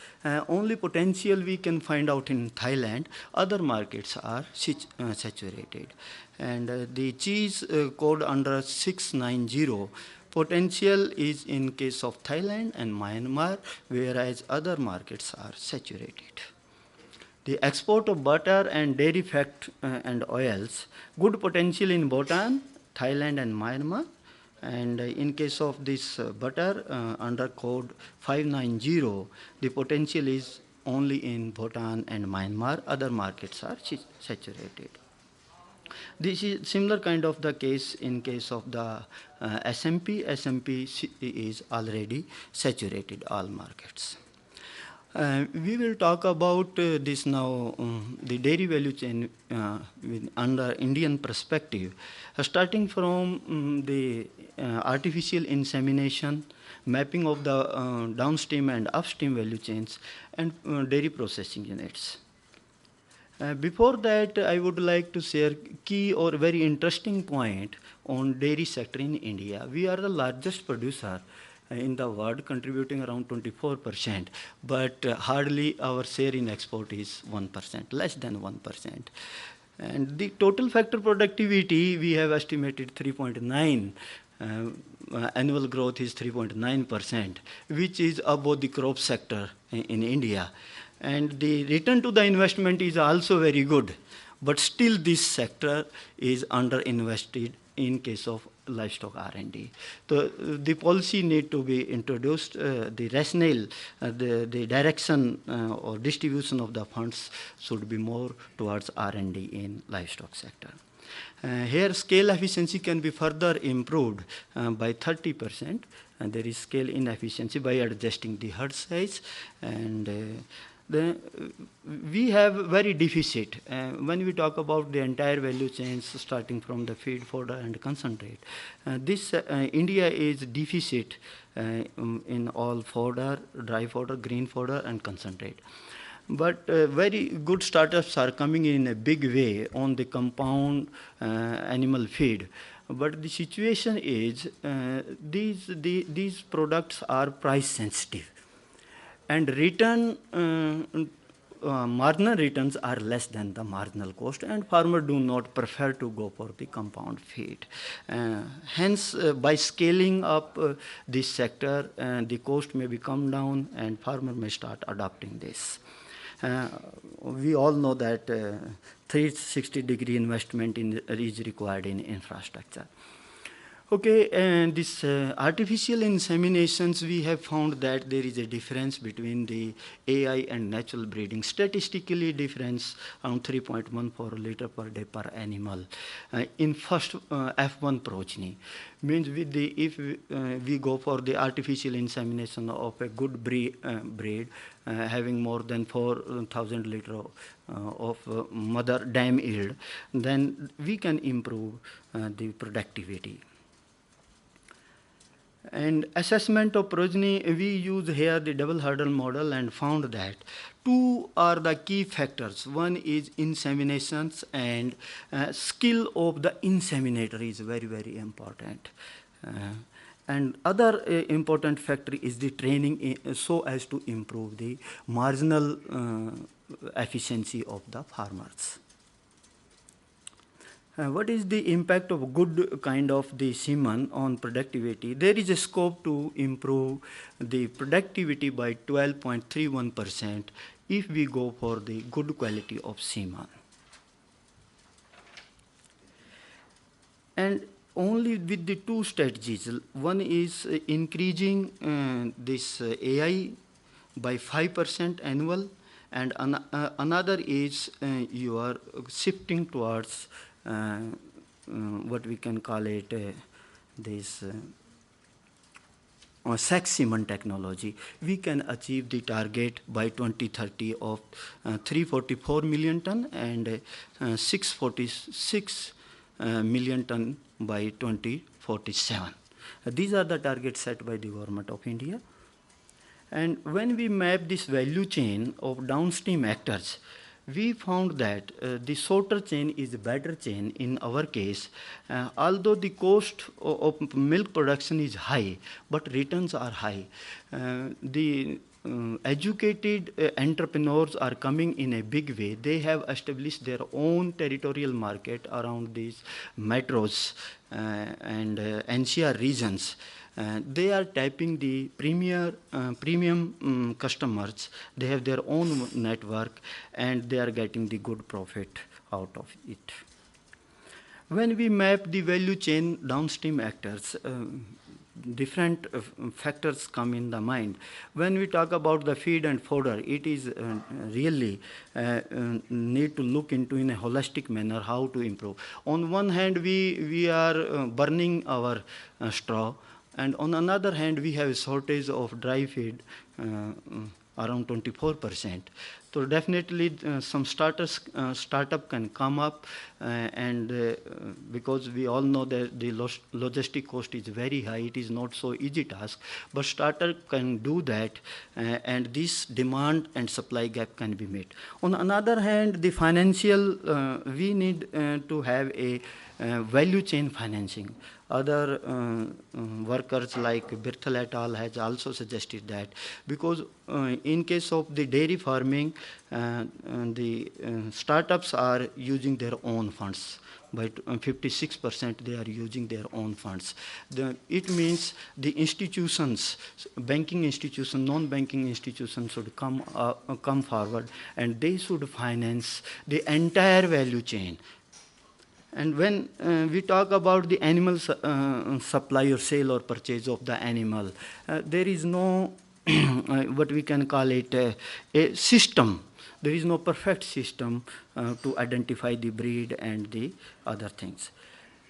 only potential we can find out in Thailand. Other markets are saturated. And the cheese code under 690, potential is in case of Thailand and Myanmar, whereas other markets are saturated. The export of butter and dairy fat and oils, good potential in Bhutan, Thailand and Myanmar. And in case of this butter under code 590, the potential is only in Bhutan and Myanmar. Other markets are saturated. This is similar kind of the case in case of the SMP. SMP is already saturated all markets. We will talk about this now, the dairy value chain under Indian perspective, starting from the artificial insemination, mapping of the downstream and upstream value chains, and dairy processing units. Before that, I would like to share key or very interesting point on dairy sector in India. We are the largest producer in the world, contributing around 24%, but hardly our share in export is 1%, less than 1%. And the total factor productivity, we have estimated 3.9. Annual growth is 3.9%, which is above the crop sector in India. And the return to the investment is also very good, but still this sector is underinvested in case of livestock R&D. So the policy need to be introduced, the rationale, the direction or distribution of the funds should be more towards R&D in livestock sector. Here scale efficiency can be further improved by 30%, and there is scale inefficiency by adjusting the herd size, and we have very deficit. When we talk about the entire value chains starting from the feed, fodder and concentrate, India is deficit in all fodder, dry fodder, green fodder and concentrate. But very good startups are coming in a big way on the compound animal feed. But the situation is these products are price sensitive, and return marginal returns are less than the marginal cost, and farmers do not prefer to go for the compound feed. Hence, by scaling up this sector, the cost may come down and farmer may start adopting this. We all know that 360-degree investment is required in infrastructure. Okay, and this artificial inseminations, we have found that there is a difference between the AI and natural breeding. Statistically difference around 3.14 liter per day per animal in first F1 progeny. Means with the, if we go for the artificial insemination of a good breed having more than 4,000 liter of mother dam yield, then we can improve the productivity. And assessment of progeny, we use here the double hurdle model and found that two are the key factors. One is inseminations, and skill of the inseminator is very, very important. And other important factor is the training so as to improve the marginal efficiency of the farmers. What is the impact of good kind of the semen on productivity? There is a scope to improve the productivity by 12.31% if we go for the good quality of semen. And only with the two strategies. One is increasing this AI by 5% annual, and another is you are shifting towards what we can call it this sex semen technology. We can achieve the target by 2030 of 344 million ton and 646 million ton by 2047. These are the targets set by the government of India. And when we map this value chain of downstream actors, we found that the shorter chain is a better chain in our case, although the cost of milk production is high, but returns are high. The educated entrepreneurs are coming in a big way. They have established their own territorial market around these metros and NCR regions. They are tapping the premium customers. They have their own network and they are getting the good profit out of it. When we map the value chain downstream actors, different factors come in the mind. When we talk about the feed and fodder, it is really need to look into in a holistic manner how to improve. On one hand, we are burning our straw, and on another hand, we have a shortage of dry feed, around 24%. So definitely some startup can come up and because we all know that the logistic cost is very high, it is not so easy task, but startup can do that and this demand and supply gap can be met. On another hand, the financial, we need to have a value chain financing. Other workers like Birthal et al. Has also suggested that because in case of the dairy farming, the startups are using their own funds. By 56% they are using their own funds. It means the institutions, banking institutions, non-banking institutions should come forward and they should finance the entire value chain. And when we talk about the animal supply or sale or purchase of the animal, there is no what we can call it a system. There is no perfect system to identify the breed and the other things.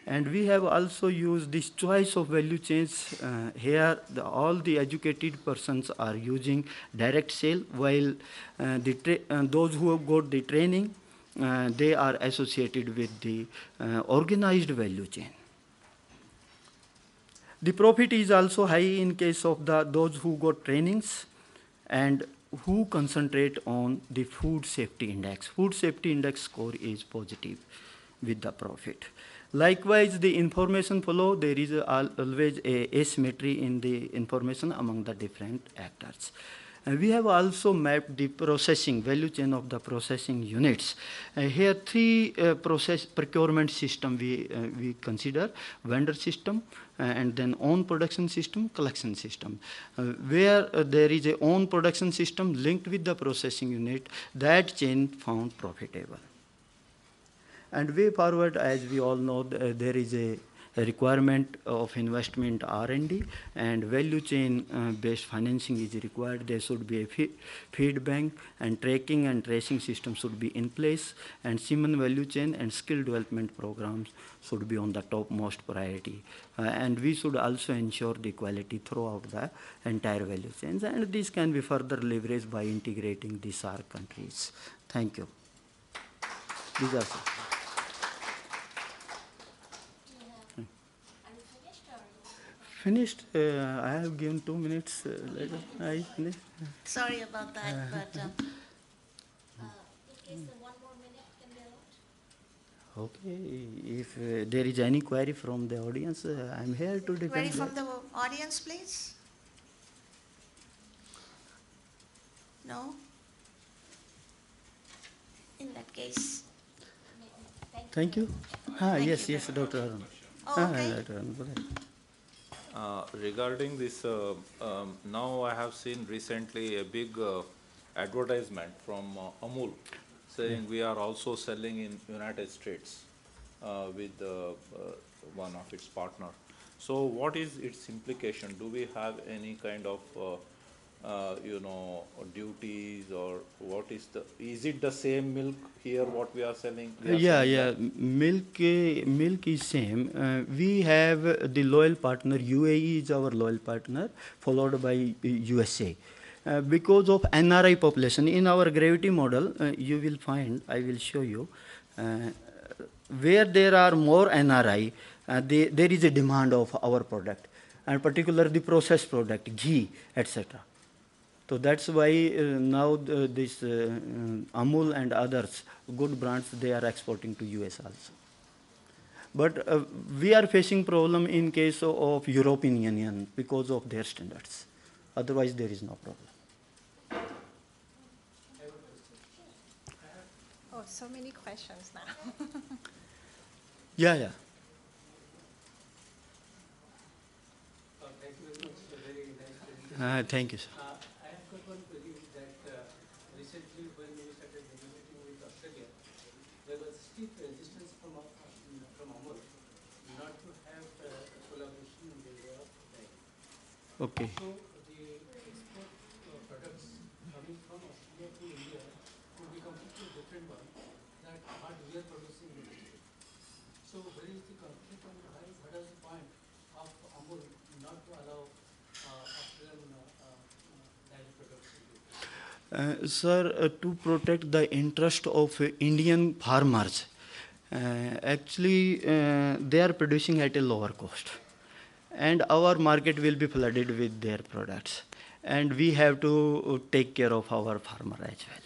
And we have also used this choice of value chains. Here, all the educated persons are using direct sale, while those who have got the training, they are associated with the organized value chain. The profit is also high in case of those who got trainings and who concentrate on the food safety index. Food safety index score is positive with the profit. Likewise, the information flow, there is always a asymmetry in the information among the different actors. We have also mapped the processing, value chain of the processing units. Here, three procurement system we consider: vendor system, and then own production system, collection system. Where there is a own production system linked with the processing unit, that chain found profitable. And way forward, as we all know, there is a requirement of investment R&D and value chain based financing is required. There should be a feed bank and tracking and tracing system should be in place, and semen value chain and skill development programs should be on the topmost priority. And we should also ensure the quality throughout the entire value chains, and this can be further leveraged by integrating the SAARC countries. Thank you. These are finished. I have given 2 minutes later. I finished. Sorry about that, but in case the 1 more minute can be allowed. Okay, if there is any query from the audience, I'm here to defend Query that. from the audience, please? No? In that case, Thank you. Thank Yes, you. yes, Dr. Arun. Okay. Dr. Arun, go ahead. Regarding this, now I have seen recently a big advertisement from Amul saying we are also selling in United States with one of its partner. So what is its implication? Do we have any kind of duties, or what is it the same milk here what we are selling? We are Yeah, selling yeah. that? Milk is same. We have the loyal partner. UAE is our loyal partner, followed by USA. Because of NRI population, in our gravity model, you will find, I will show you, where there are more NRI, there is a demand of our product, and particularly the processed product, ghee, etc. So that's why now this Amul and others, good brands, they are exporting to US also. But we are facing problem in case of European Union because of their standards. Otherwise, there is no problem. Oh, so many questions now. Yeah, yeah. Thank you, sir. I have got one query that recently when we started negotiating with Australia, there was stiff resistance from Amul not to have collaboration in the area of dairy. Okay. So the export products coming from Australia to India could be completely different one that what we are producing in India. So where is the conflict and what is the point of Amul not to allow Australian dairy products? Sir, to protect the interest of Indian farmers, actually they are producing at a lower cost, and our market will be flooded with their products, and we have to take care of our farmer as well.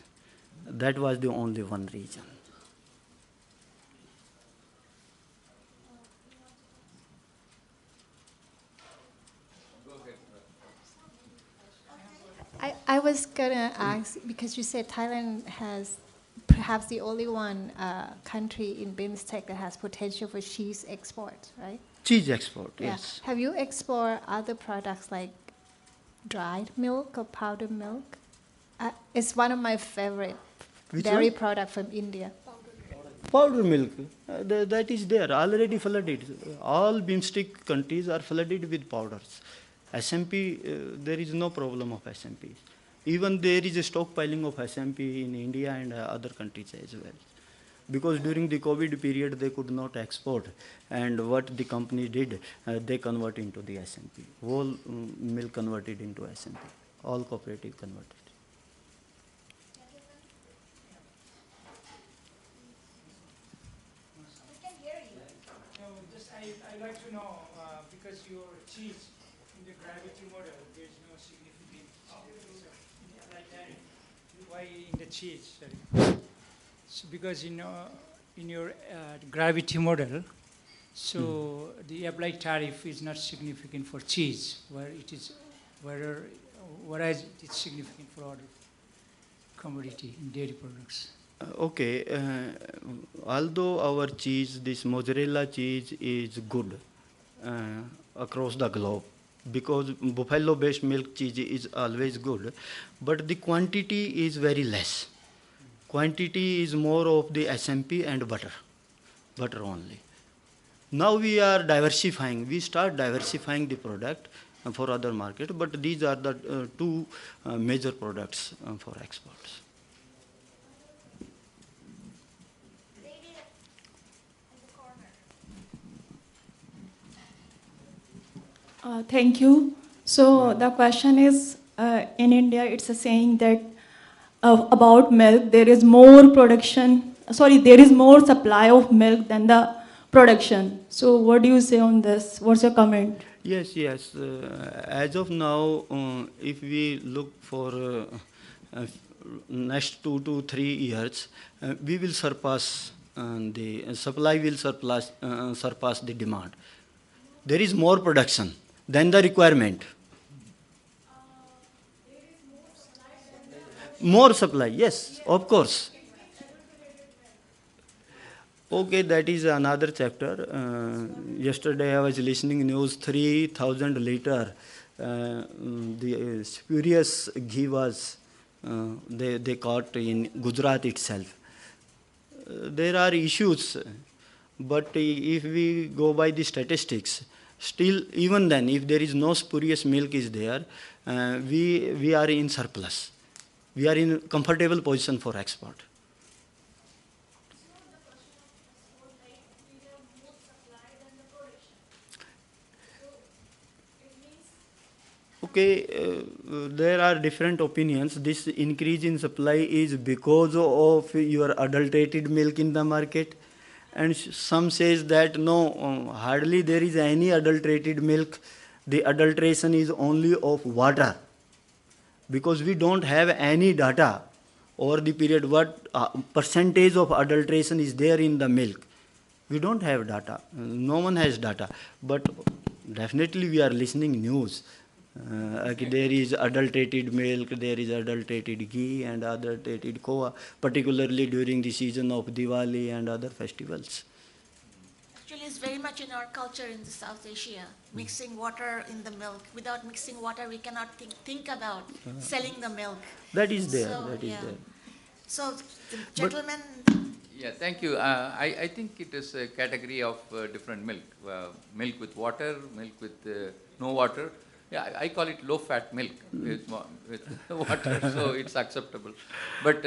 That was the only one reason. I was gonna ask, because you said Thailand has perhaps the only one country in BIMSTEC that has potential for cheese export, right? Cheese export, Yeah. yes. Have you explored other products like dried milk or powdered milk? It's one of my favorite Which dairy one? product from India. Powder milk, that is there, already flooded. All BIMSTEC countries are flooded with powders. SMP, there is no problem of SMP. Even there is a stockpiling of SMP in India and other countries as well. Because during the COVID period, they could not export. And what the company did, they convert into the SMP. Whole milk converted into SMP. All cooperative converted. I'd like to know, because your cheese in the gravity model, there's no significant like that. Why in the cheese? Sorry. So because in your gravity model, so the applied tariff is not significant for cheese, whereas it's significant for other commodity in dairy products. Okay, although our cheese, this mozzarella cheese is good across the globe, because buffalo-based milk cheese is always good, but the quantity is very less. Quantity is more of the SMP and butter only. Now we are diversifying. We start diversifying the product for other market, but these are the two major products for exports. Thank you. So the question is, in India, it's a saying that about milk, there is more there is more supply of milk than the production. So what do you say on this? What's your comment? Yes, yes. As of now, if we look for next 2 to 3 years, we will surpass the supply will surpass the demand. There is more production than the requirement. More supply, yes, of course. Okay, that is another chapter. Yesterday I was listening news 3,000 liter. The spurious ghee was they caught in Gujarat itself. There are issues, but if we go by the statistics, still even then, if there is no spurious milk is there, we are in surplus. We are in comfortable position for export. Okay, there are different opinions. This increase in supply is because of your adulterated milk in the market, and some says that no, hardly there is any adulterated milk. The adulteration is only of water, because we don't have any data over the period what percentage of adulteration is there in the milk. We don't have data. No one has data, but definitely we are listening news. There is adulterated milk, there is adulterated ghee and adulterated khoa, particularly during the season of Diwali and other festivals. Actually, it's very much in our culture in the South Asia, mixing water in the milk. Without mixing water, we cannot think about selling the milk. That is there, So, that is yeah. there. So, the gentleman, Yeah, thank you. I think it is a category of different milk. Milk with water, milk with no water. Yeah, I call it low-fat milk with water, so it's acceptable. But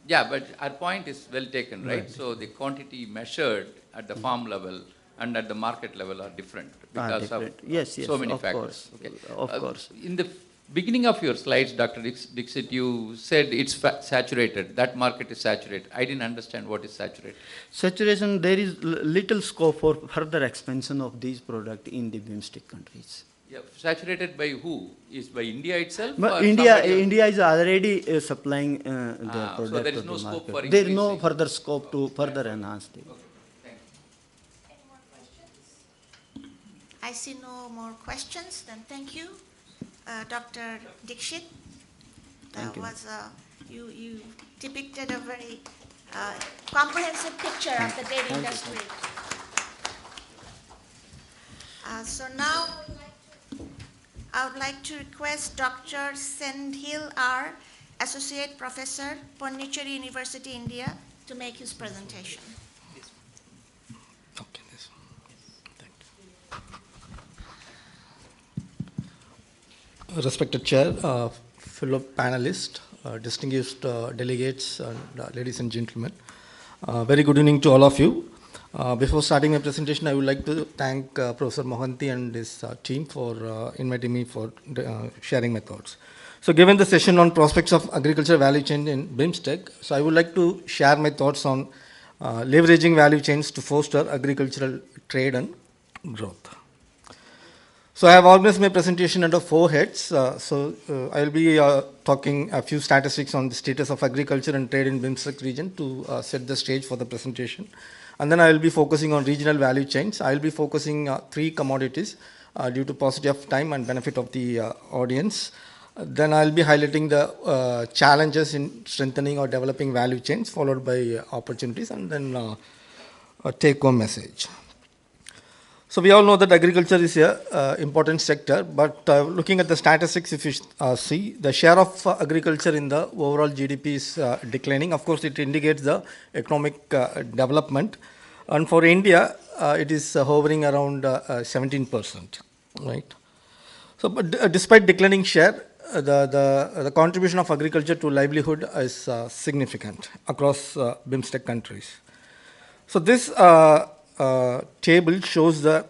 yeah, but our point is well taken, right? So the quantity measured at the farm level and at the market level are different because of yes, so many of factors. Course, okay. Of course. In the beginning of your slides, Dr. Dixit, you said it's saturated. That market is saturated. I didn't understand what is saturated. Saturation, there is little scope for further expansion of these products in the BIMSTEC countries. Yeah, saturated by who? Is by India itself? But or India is already supplying their product so there is to no the scope market. for There is no increasing. further scope to further enhance the. Okay, thank you. any more questions? I see no more questions, then thank you. Dr. Dixit, Thank you. You depicted a very comprehensive picture of the dairy industry. So now I would like to request Dr. Sendhil R., Associate Professor, Pondicherry University, India, to make his presentation. Okay, this one. Thank you. Respected Chair, fellow panelists, distinguished delegates, and ladies and gentlemen, very good evening to all of you. Before starting my presentation, I would like to thank Professor Mohanty and his team for inviting me for sharing my thoughts. So given the session on prospects of agriculture value chain in BIMSTEC, so I would like to share my thoughts on leveraging value chains to foster agricultural trade and growth. So I have organized my presentation under 4 heads. I will be talking a few statistics on the status of agriculture and trade in BIMSTEC region to set the stage for the presentation. And then I will be focusing on regional value chains. I will be focusing 3 commodities due to paucity of time and benefit of the audience. Then I will be highlighting the challenges in strengthening or developing value chains, followed by opportunities, and then a take-home message. So we all know that agriculture is an important sector, but looking at the statistics, if you see, the share of agriculture in the overall GDP is declining. Of course, it indicates the economic development. And for India, it is hovering around 17%, right? So, but despite declining share, the contribution of agriculture to livelihood is significant across BIMSTEC countries. So this table shows the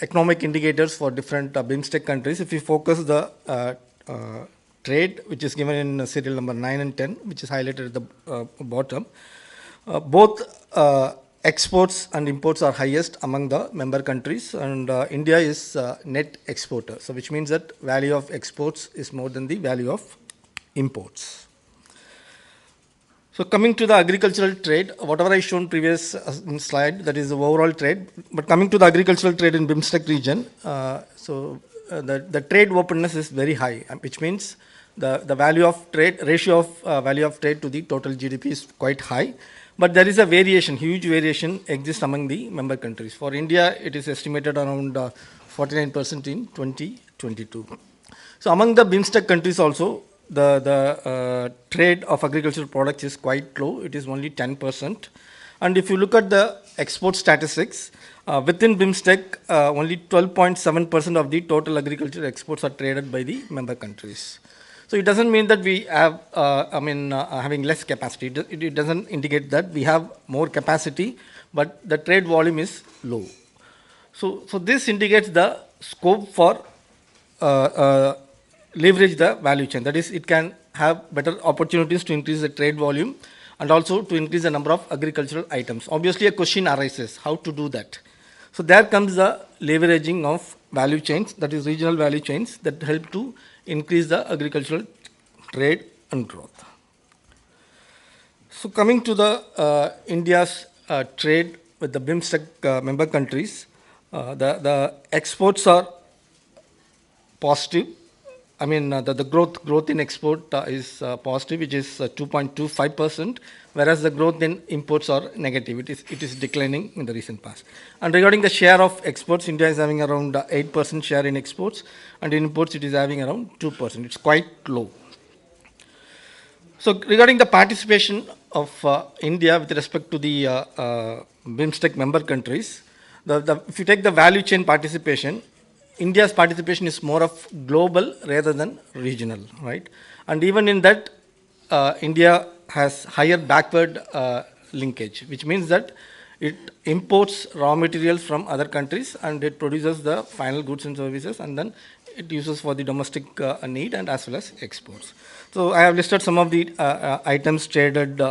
economic indicators for different BIMSTEC countries. If we focus the trade, which is given in serial number 9 and 10, which is highlighted at the bottom, both exports and imports are highest among the member countries, and India is net exporter, so which means that value of exports is more than the value of imports. So coming to the agricultural trade, whatever I shown previous slide, that is the overall trade. But coming to the agricultural trade in BIMSTEC region, the trade openness is very high, which means the value of trade, ratio of value of trade to the total GDP is quite high. But there is a variation, huge variation exists among the member countries. For India, it is estimated around 49% in 2022. So among the BIMSTEC countries also, the trade of agricultural products is quite low. It is only 10%. And if you look at the export statistics, within BIMSTEC, only 12.7% of the total agricultural exports are traded by the member countries. So it doesn't mean that we have, having less capacity. It doesn't indicate that we have more capacity, but the trade volume is low. So this indicates the scope for leverage the value chain. That is, it can have better opportunities to increase the trade volume and also to increase the number of agricultural items. Obviously, a question arises, how to do that? So there comes the leveraging of value chains, that is regional value chains that help to increase the agricultural trade and growth. So coming to the India's trade with the BIMSTEC member countries, the exports are positive. I mean, the growth in export is positive, which is 2.25%, whereas the growth in imports are negative. It is declining in the recent past. And regarding the share of exports, India is having around 8% share in exports, and in imports it is having around 2%. It's quite low. So regarding the participation of India with respect to the BIMSTEC member countries, if you take the value chain participation, India's participation is more of global rather than regional, right? And even in that, India has higher backward linkage, which means that it imports raw materials from other countries and it produces the final goods and services, and then it uses for the domestic need and as well as exports. So I have listed some of the items traded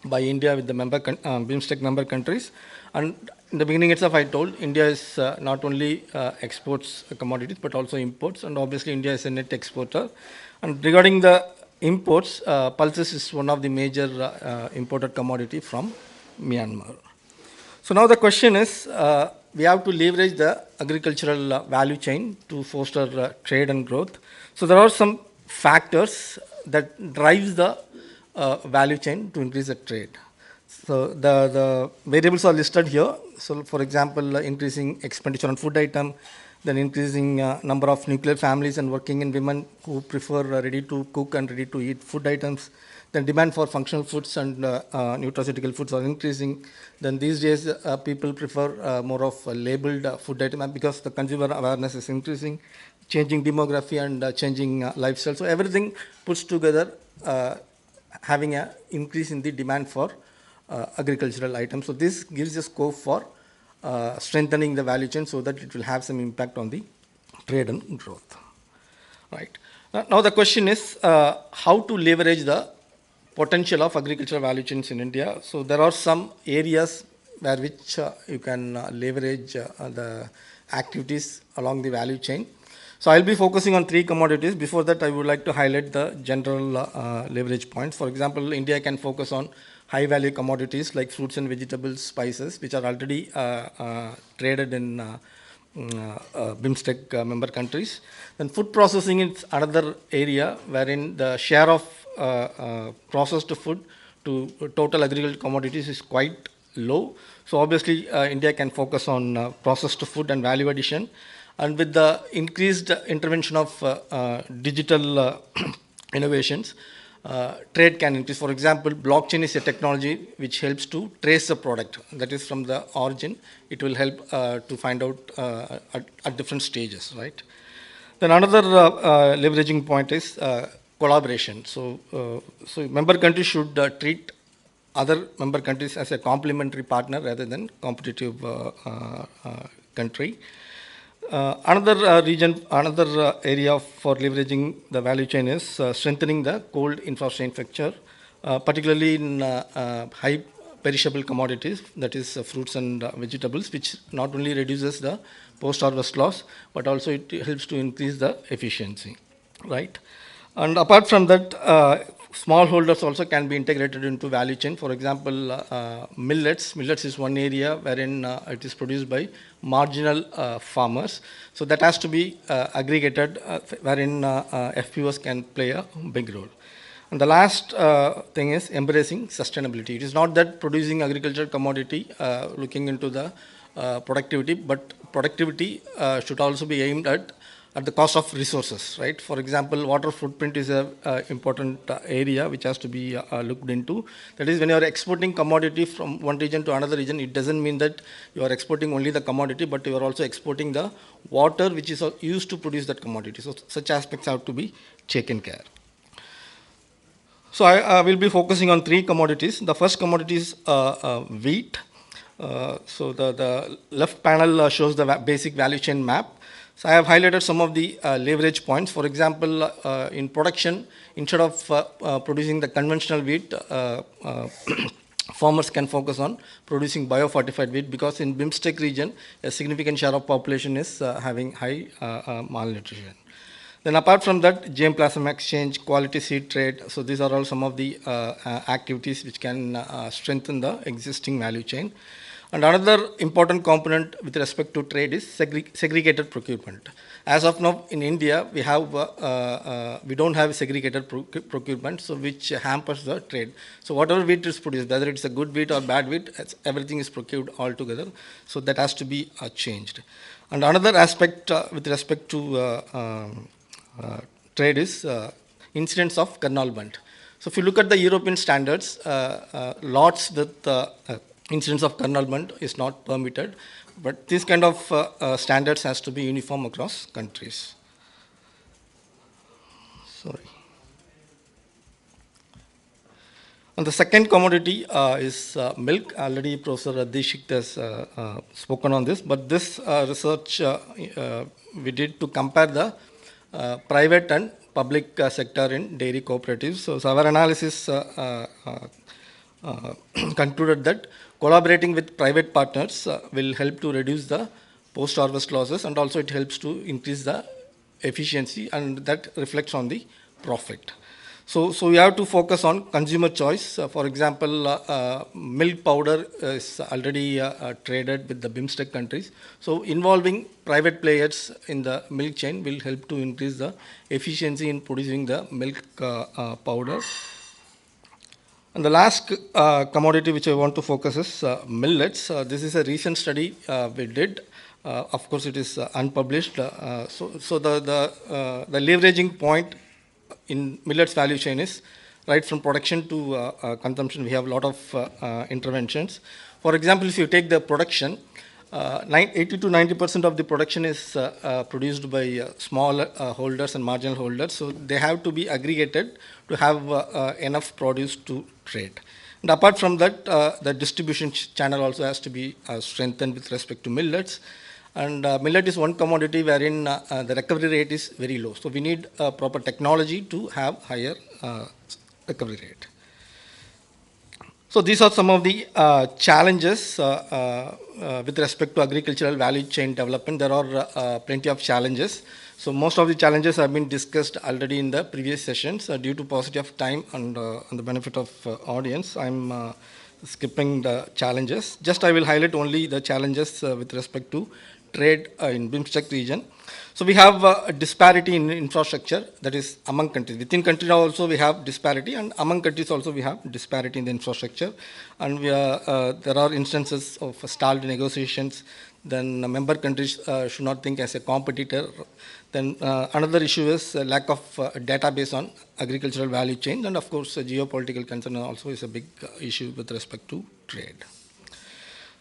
by India with the BIMSTEC member countries. And in the beginning itself, I told India is not only exports commodities, but also imports. And obviously, India is a net exporter. And regarding the imports, pulses is one of the major imported commodity from Myanmar. So now the question is, we have to leverage the agricultural value chain to foster trade and growth. So there are some factors that drives the value chain to increase the trade. So the variables are listed here. So for example, increasing expenditure on food item, then increasing number of nuclear families and working in women who prefer ready to cook and ready to eat food items. Then demand for functional foods and nutraceutical foods are increasing. Then these days people prefer more of labeled food item because the consumer awareness is increasing, changing demography and changing lifestyle. So everything puts together having an increase in the demand for agricultural items. So this gives a scope for strengthening the value chain so that it will have some impact on the trade and growth. Right. Now the question is how to leverage the potential of agricultural value chains in India. So there are some areas where which you can leverage the activities along the value chain. So I'll be focusing on 3 commodities. Before that, I would like to highlight the general leverage points. For example, India can focus on high value commodities like fruits and vegetables, spices, which are already traded in BIMSTEC member countries. Then food processing is another area wherein the share of processed food to total agricultural commodities is quite low. So obviously, India can focus on processed food and value addition. And with the increased intervention of digital innovations, trade can increase. For example, blockchain is a technology which helps to trace the product, that is from the origin. It will help to find out at different stages, right? Then another leveraging point is collaboration. So member countries should treat other member countries as a complementary partner rather than competitive country. Another area for leveraging the value chain is strengthening the cold infrastructure, particularly in high perishable commodities, that is fruits and vegetables, which not only reduces the post-harvest loss, but also it helps to increase the efficiency, right? And apart from that, smallholders also can be integrated into value chain. For example, millets. Millets is one area wherein it is produced by marginal farmers. So that has to be aggregated, wherein FPOs can play a big role. And the last thing is embracing sustainability. It is not that producing agricultural commodity, looking into the productivity, but productivity should also be aimed at the cost of resources, right? For example, water footprint is a important area which has to be looked into. That is, when you are exporting commodity from one region to another region, it doesn't mean that you are exporting only the commodity, but you are also exporting the water which is used to produce that commodity. So such aspects have to be taken care. So I will be focusing on three commodities. The first commodity is wheat. So the left panel shows the basic value chain map. So I have highlighted some of the leverage points. For example, in production, instead of producing the conventional wheat, farmers can focus on producing biofortified wheat, because in BIMSTEC region, a significant share of population is having high malnutrition. Then apart from that, GM plasma exchange, quality seed trade, so these are all some of the activities which can strengthen the existing value chain. And another important component with respect to trade is segregated procurement. As of now, in India, we don't have segregated procurement, so which hampers the trade. So whatever wheat is produced, whether it's a good wheat or bad wheat, everything is procured altogether. So that has to be changed. And another aspect with respect to trade is incidence of kernelment. So if you look at the European standards, lots with incidence of kernelment is not permitted, but this kind of standards has to be uniform across countries. Sorry. And the second commodity is milk. Already Professor Adishik has spoken on this, but this research we did to compare the private and public sector in dairy cooperatives. So our analysis concluded that collaborating with private partners will help to reduce the post-harvest losses, and also it helps to increase the efficiency, and that reflects on the profit. So we have to focus on consumer choice. For example, milk powder is already traded with the BIMSTEC countries. So involving private players in the milk chain will help to increase the efficiency in producing the milk powder. And the last commodity which I want to focus is millets. This is a recent study we did. Of course, it is unpublished. So the leveraging point in millets value chain is right from production to consumption. We have a lot of interventions. For example, if you take the production, 80 to 90% of the production is produced by small holders and marginal holders. So they have to be aggregated to have enough produce to trade. And apart from that, the distribution channel also has to be strengthened with respect to millets. And millet is one commodity wherein the recovery rate is very low. So we need proper technology to have higher recovery rate. So these are some of the challenges with respect to agricultural value chain development. There are plenty of challenges. So most of the challenges have been discussed already in the previous sessions. Due to paucity of time and the benefit of audience, I'm skipping the challenges. Just I will highlight only the challenges with respect to trade in BIMSTEC region. So we have a disparity in infrastructure, that is among countries. Within countries also we have disparity, and among countries also we have disparity in the infrastructure. And there are instances of stalled negotiations. Then member countries should not think as a competitor. Then another issue is lack of database on agricultural value chain, and of course geopolitical concern also is a big issue with respect to trade.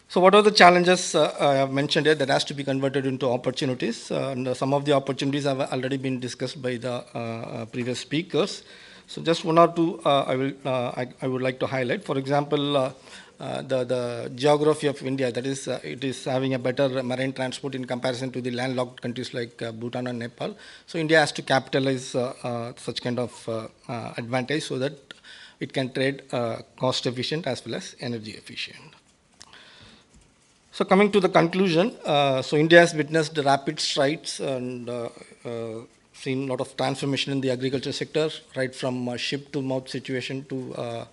So what are the challenges I have mentioned here that has to be converted into opportunities? And some of the opportunities have already been discussed by the previous speakers. So just one or two I would like to highlight. For example, the geography of India, that is, it is having a better marine transport in comparison to the landlocked countries like Bhutan and Nepal. So India has to capitalize such kind of advantage so that it can trade cost efficient as well as energy efficient. So coming to the conclusion, so India has witnessed rapid strides and seen a lot of transformation in the agriculture sector, right from ship to mouth situation to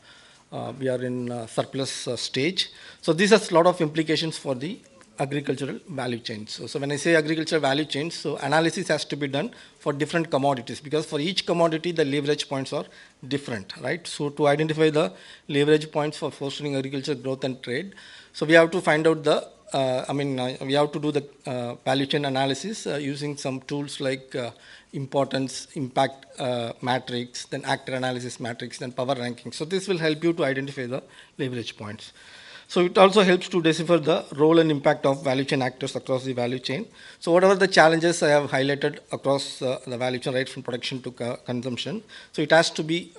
we are in surplus stage. So this has a lot of implications for the agricultural value chain. So when I say agricultural value chain, so analysis has to be done for different commodities, because for each commodity the leverage points are different, right? So to identify the leverage points for fostering agriculture growth and trade, so we have to find out the we have to do the value chain analysis using some tools like importance, impact matrix, then actor analysis matrix, then power ranking. So this will help you to identify the leverage points. So it also helps to decipher the role and impact of value chain actors across the value chain. So whatever the challenges I have highlighted across the value chain, right from production to consumption, so it has to be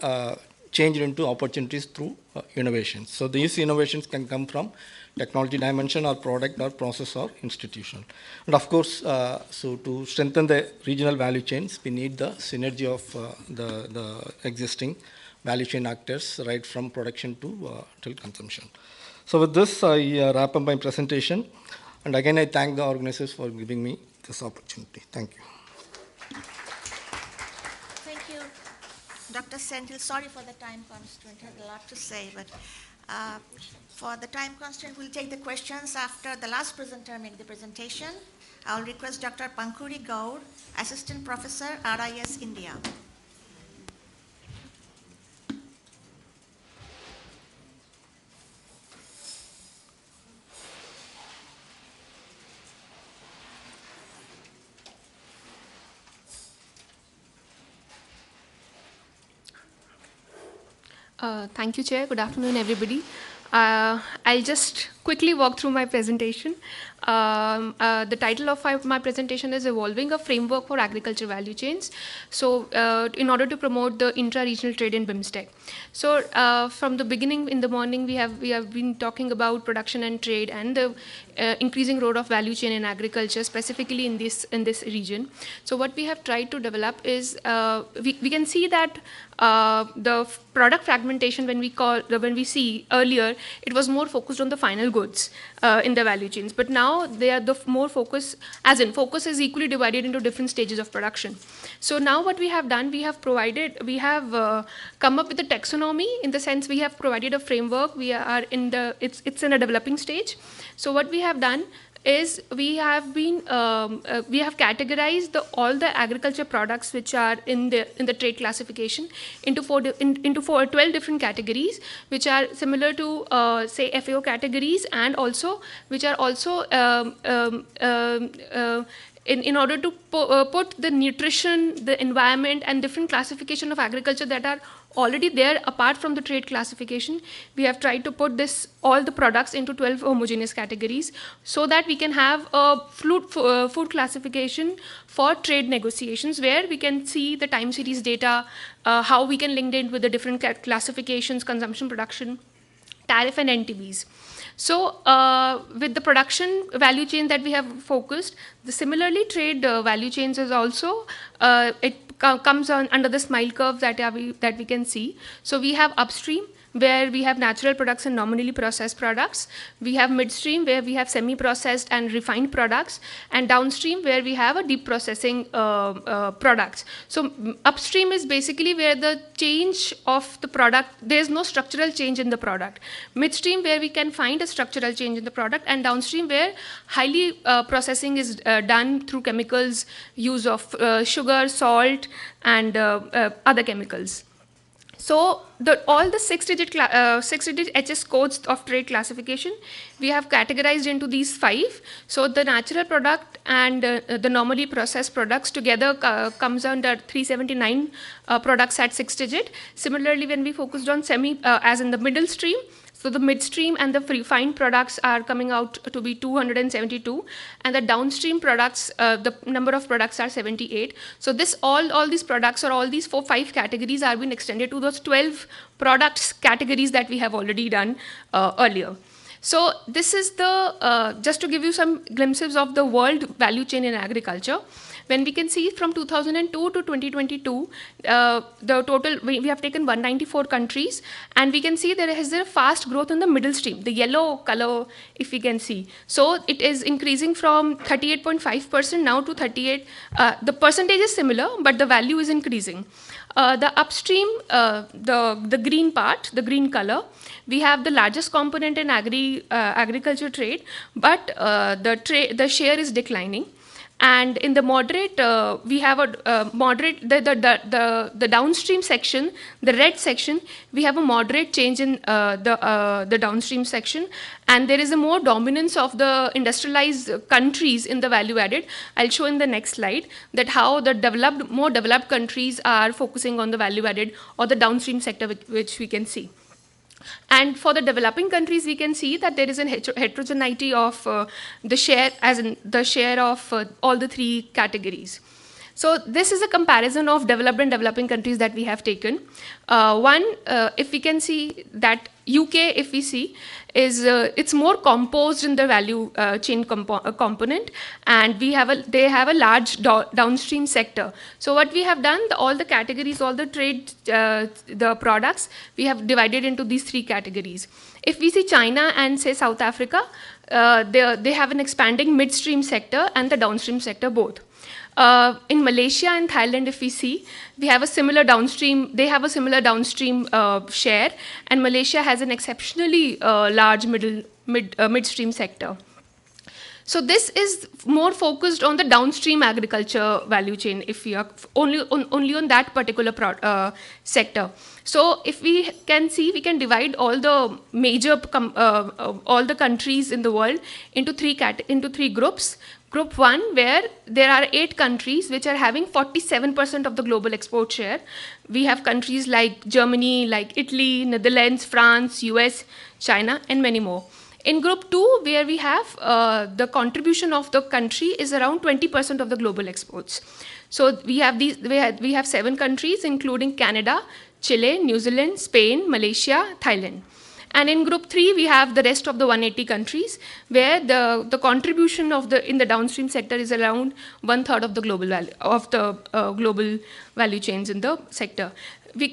changed into opportunities through innovations. So these innovations can come from technology dimension or product or process or institution. And of course, so to strengthen the regional value chains, we need the synergy of the existing value chain actors, right from production to till consumption. So with this, I wrap up my presentation. And again, I thank the organizers for giving me this opportunity. Thank you. Thank you, Dr. Senthil. Sorry for the time constraint. I had a lot to say, but for the time constraint, we'll take the questions after the last presenter make the presentation. I'll request Dr. Pankuri Gaur, Assistant Professor, RIS India. Thank you, Chair. Good afternoon, everybody. I'll just quickly walk through my presentation. The title of my presentation is Evolving a Framework for Agriculture Value Chains. So in order to promote the intra-regional trade in BIMSTEC. So from the beginning in the morning, we have been talking about production and trade and the increasing role of value chain in agriculture, specifically in this region. So what we have tried to develop is, we can see that the product fragmentation when we see earlier, it was more focused on the final goods in the value chains. But now they are the more focus, as in focus is equally divided into different stages of production. So now what we have done, we have come up with a taxonomy, in the sense we have provided a framework. We are in it's in a developing stage. So what we have done is we have categorized all the agriculture products which are in the trade classification into 12 different categories, which are similar to say FAO categories, and also which are also in order to put the nutrition, the environment, and different classification of agriculture that are already there apart from the trade classification, we have tried to put all the products into 12 homogeneous categories, so that we can have a food classification for trade negotiations, where we can see the time series data, how we can link it with the different classifications, consumption, production, tariff, and NTBs. So with the production value chain that we have focused, similarly trade value chains is also, it comes under the smile curve that we can see. So we have upstream, where we have natural products and nominally processed products. We have midstream, where we have semi-processed and refined products, and downstream, where we have a deep processing products. So upstream is basically where the change of the product, there's no structural change in the product. Midstream, where we can find a structural change in the product, and downstream, where highly processing is done through chemicals, use of sugar, salt, and other chemicals. So all the six-digit HS codes of trade classification, we have categorized into these 5. So the natural product and the normally processed products together comes under 379 products at 6-digit. Similarly, when we focused on as in the middle stream, so the midstream and the refined products are coming out to be 272, and the downstream products, the number of products are 78. So all these products, or all these 5 categories, are being extended to those 12 products categories that we have already done earlier. So this is just to give you some glimpses of the world value chain in agriculture. when we can see from 2002 to 2022, the total, we have taken 194 countries, and we can see there is a fast growth in the middle stream, the yellow color, if we can see. So it is increasing from 38.5% now to 38. The percentage is similar, but the value is increasing. The upstream, the green part, the green color, we have the largest component in agriculture trade, but the share is declining. And in the moderate, we have a moderate, the downstream section, the red section, we have a moderate change in the downstream section, and there is a more dominance of the industrialized countries in the value added. I'll show in the next slide that how the more developed countries are focusing on the value added or the downstream sector, which we can see. And for the developing countries, we can see that there is a heterogeneity of the share, as in the share of all the three categories. So this is a comparison of developed and developing countries that we have taken. If we can see that UK, if we see, is it's more composed in the value chain component, and they have a large downstream sector. So what we have done, all the categories, all the trade, the products, we have divided into these three categories. If we see China and say South Africa, they have an expanding midstream sector and the downstream sector both. In Malaysia and Thailand, if we see, we have a similar downstream, they have a similar downstream share, and Malaysia has an exceptionally large midstream sector. So this is more focused on the downstream agriculture value chain, if we are only on that particular sector. So if we can see, we can divide all the major, all the countries in the world into three groups. Group 1, where there are 8 countries which are having 47% of the global export share. We have countries like Germany, like Italy, Netherlands, France, US, China, and many more. In Group 2, where we have the contribution of the country is around 20% of the global exports. So we have we have 7 countries, including Canada, Chile, New Zealand, Spain, Malaysia, Thailand. And in Group 3, we have the rest of the 180 countries, where the contribution in the downstream sector is around 1/3 of the global value chains in the sector.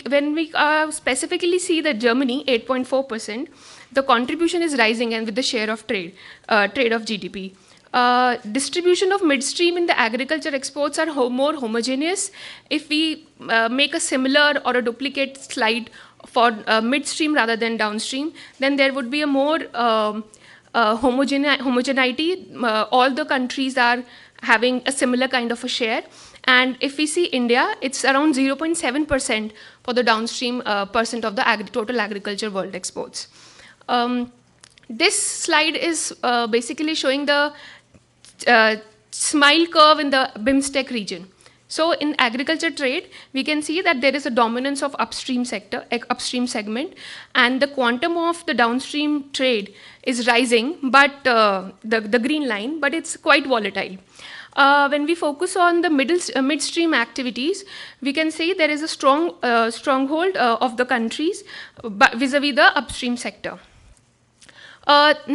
When we specifically see that Germany, 8.4%, the contribution is rising, and with the share of trade of GDP. Distribution of midstream in the agriculture exports are more homogeneous. If we make a similar or a duplicate slide for midstream rather than downstream, then there would be a more homogeneity. All the countries are having a similar kind of a share. And if we see India, it's around 0.7% for the downstream percent of the total agriculture world exports. This slide is basically showing the smile curve in the BIMSTEC region. So in agriculture trade, we can see that there is a dominance of upstream segment, and the quantum of the downstream trade is rising, but the green line, but it's quite volatile. When we focus on the midstream activities, we can say there is a stronghold of the countries vis-a-vis the upstream sector.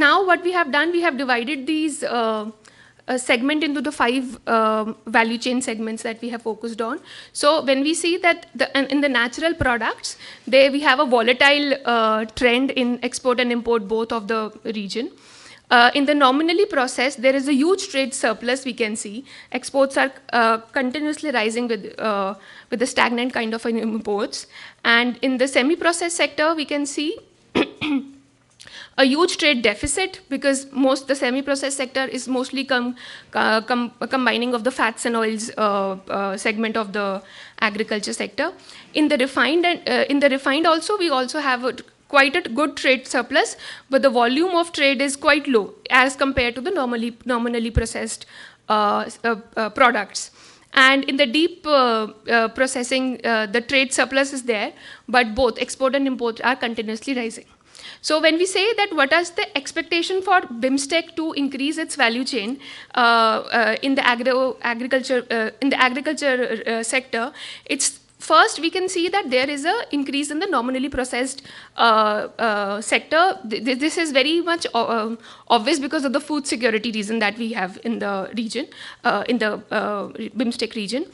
Now what we have done, we have divided these segment into the 5 value chain segments that we have focused on. So when we see that in the natural products, we have a volatile trend in export and import both of the region. In the nominally processed, there is a huge trade surplus we can see. Exports are continuously rising with the stagnant kind of imports. And in the semi-processed sector, we can see a huge trade deficit, because the semi-processed sector is mostly combining of the fats and oils segment of the agriculture sector. In the refined also, we also have quite a good trade surplus, but the volume of trade is quite low as compared to the nominally processed products. And in the deep processing, the trade surplus is there, but both export and import are continuously rising. So when we say that what is the expectation for BIMSTEC to increase its value chain in the agriculture sector, it's First, we can see that there is an increase in the nominally processed sector. This is very much obvious because of the food security reason that we have in the region, in the BIMSTEC region.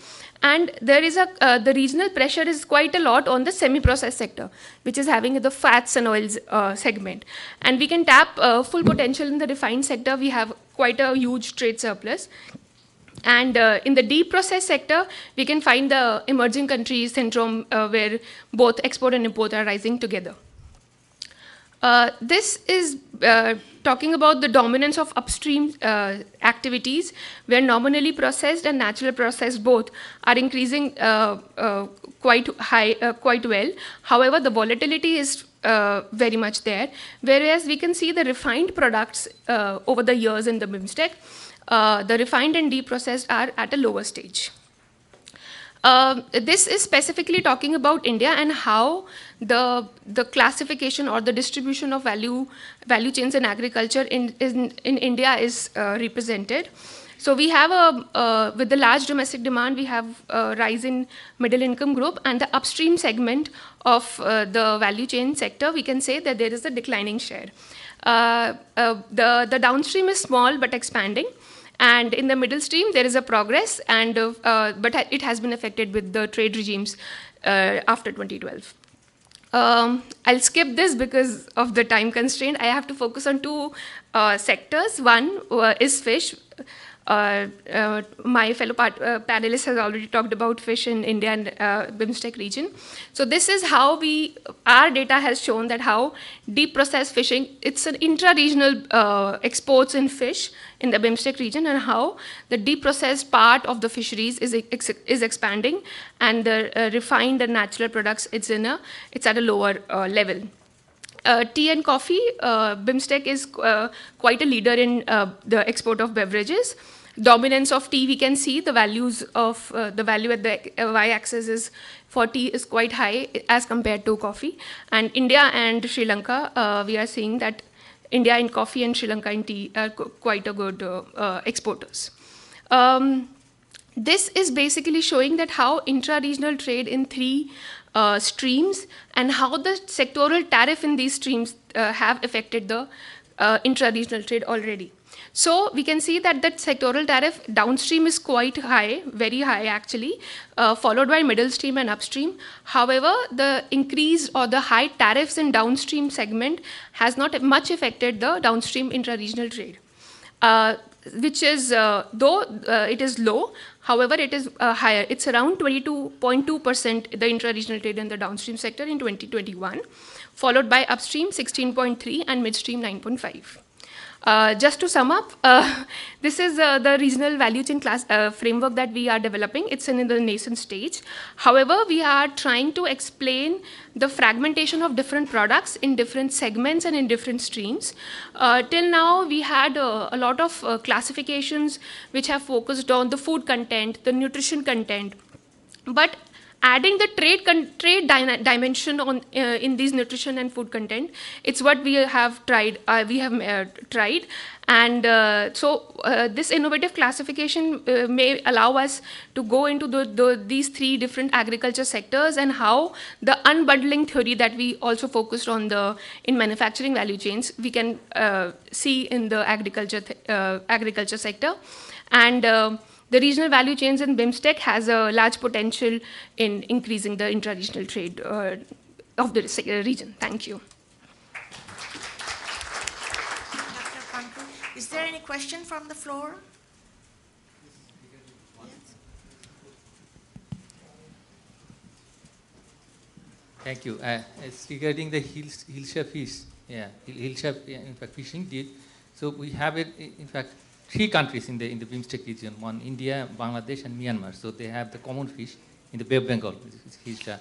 And there is the regional pressure is quite a lot on the semi-processed sector, which is having the fats and oils segment. And we can tap full potential in the refined sector. We have quite a huge trade surplus. And in the deep process sector, we can find the emerging countries syndrome where both export and import are rising together. This is talking about the dominance of upstream activities where nominally processed and natural processed both are increasing quite well. However, the volatility is very much there, whereas we can see the refined products over the years in the BIMSTEC. The refined and deep processed are at a lower stage. This is specifically talking about India and how the classification or the distribution of value chains in agriculture in India is represented. So we have with the large domestic demand, we have a rise in middle income group, and the upstream segment of the value chain sector, we can say that there is a declining share. The downstream is small but expanding. And in the middle stream, there is a progress, and but it has been affected with the trade regimes after 2012. I'll skip this because of the time constraint. I have to focus on two sectors. One is fish. My fellow panelist has already talked about fish in India and BIMSTEC region. So this is how our data has shown that how deep processed fishing, it's an intra-regional exports in fish in the BIMSTEC region, and how the deep processed part of the fisheries is expanding, and the refined and natural products, it's at a lower level. Tea and coffee, BIMSTEC is quite a leader in the export of beverages. Dominance of tea, we can see the values of the value at the y-axis is for tea is quite high as compared to coffee. And India and Sri Lanka, we are seeing that India in coffee and Sri Lanka in tea are quite a good exporters. This is basically showing that how intra-regional trade in three streams and how the sectoral tariff in these streams have affected the intra-regional trade already. So we can see that that sectoral tariff downstream is quite high, very high actually, followed by middle stream and upstream. However, the increase or the high tariffs in downstream segment has not much affected the downstream intra-regional trade, which is, though it is low, however, it is higher. It's around 22.2% the intra-regional trade in the downstream sector in 2021, followed by upstream 16.3 and midstream 9.5. Just to sum up, this is the regional value chain class framework that we are developing. It's in the nascent stage. However, we are trying to explain the fragmentation of different products in different segments and in different streams. Till now, we had a lot of classifications which have focused on the food content, the nutrition content, but adding the trade dimension on in these nutrition and food content, it's what we have tried. And so this innovative classification may allow us to go into these three different agriculture sectors, and how the unbundling theory that we also focused on in manufacturing value chains, we can see in the agriculture sector. And the regional value chains in BIMSTEC has a large potential in increasing the intra-regional trade of the region. Thank you. Dr. Panku, is there any question from the floor? Thank you. It's regarding the hillshire fish. Yeah, hillshire, in fact, fishing did. So we have it, in fact, three countries in the BIMSTEC region: one India, Bangladesh, and Myanmar. So they have the common fish in the Bay of Bengal, which is hillshire.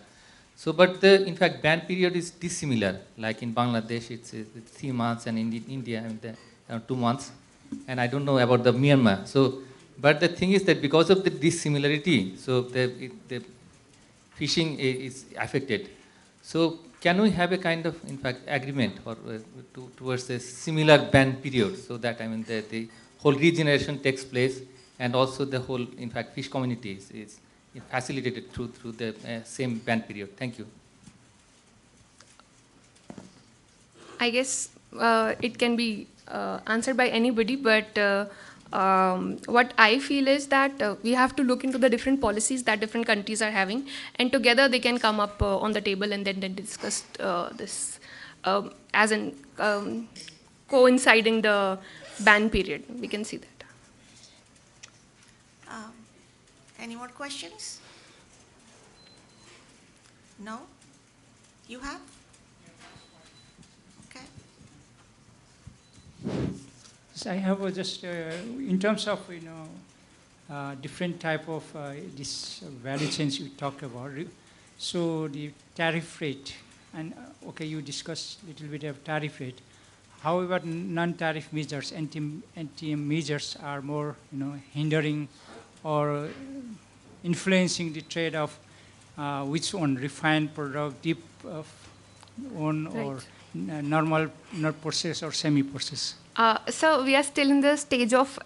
So, but in fact, ban period is dissimilar. Like in Bangladesh, it's 3 months, and in India, 2 months. And I don't know about the Myanmar. So, but the thing is that because of the dissimilarity, so the fishing is affected. So, can we have a kind of, in fact, agreement or towards a similar ban period, so that the whole regeneration takes place, and also the whole, in fact, fish community is facilitated through the same ban period? Thank you. I guess it can be answered by anybody, but what I feel is that we have to look into the different policies that different countries are having, and together they can come up on the table and then discuss this as in coinciding the ban period. We can see that. Any more questions? No? You have? Okay. So I have just in terms of different type of this value chains you talked about. So the tariff rate, and okay, you discussed a little bit of tariff rate. However, non-tariff measures, anti-M measures are more hindering or influencing the trade of which one, refined product, deep one, right, or normal, not processed or semi-processed. So we are still in the stage of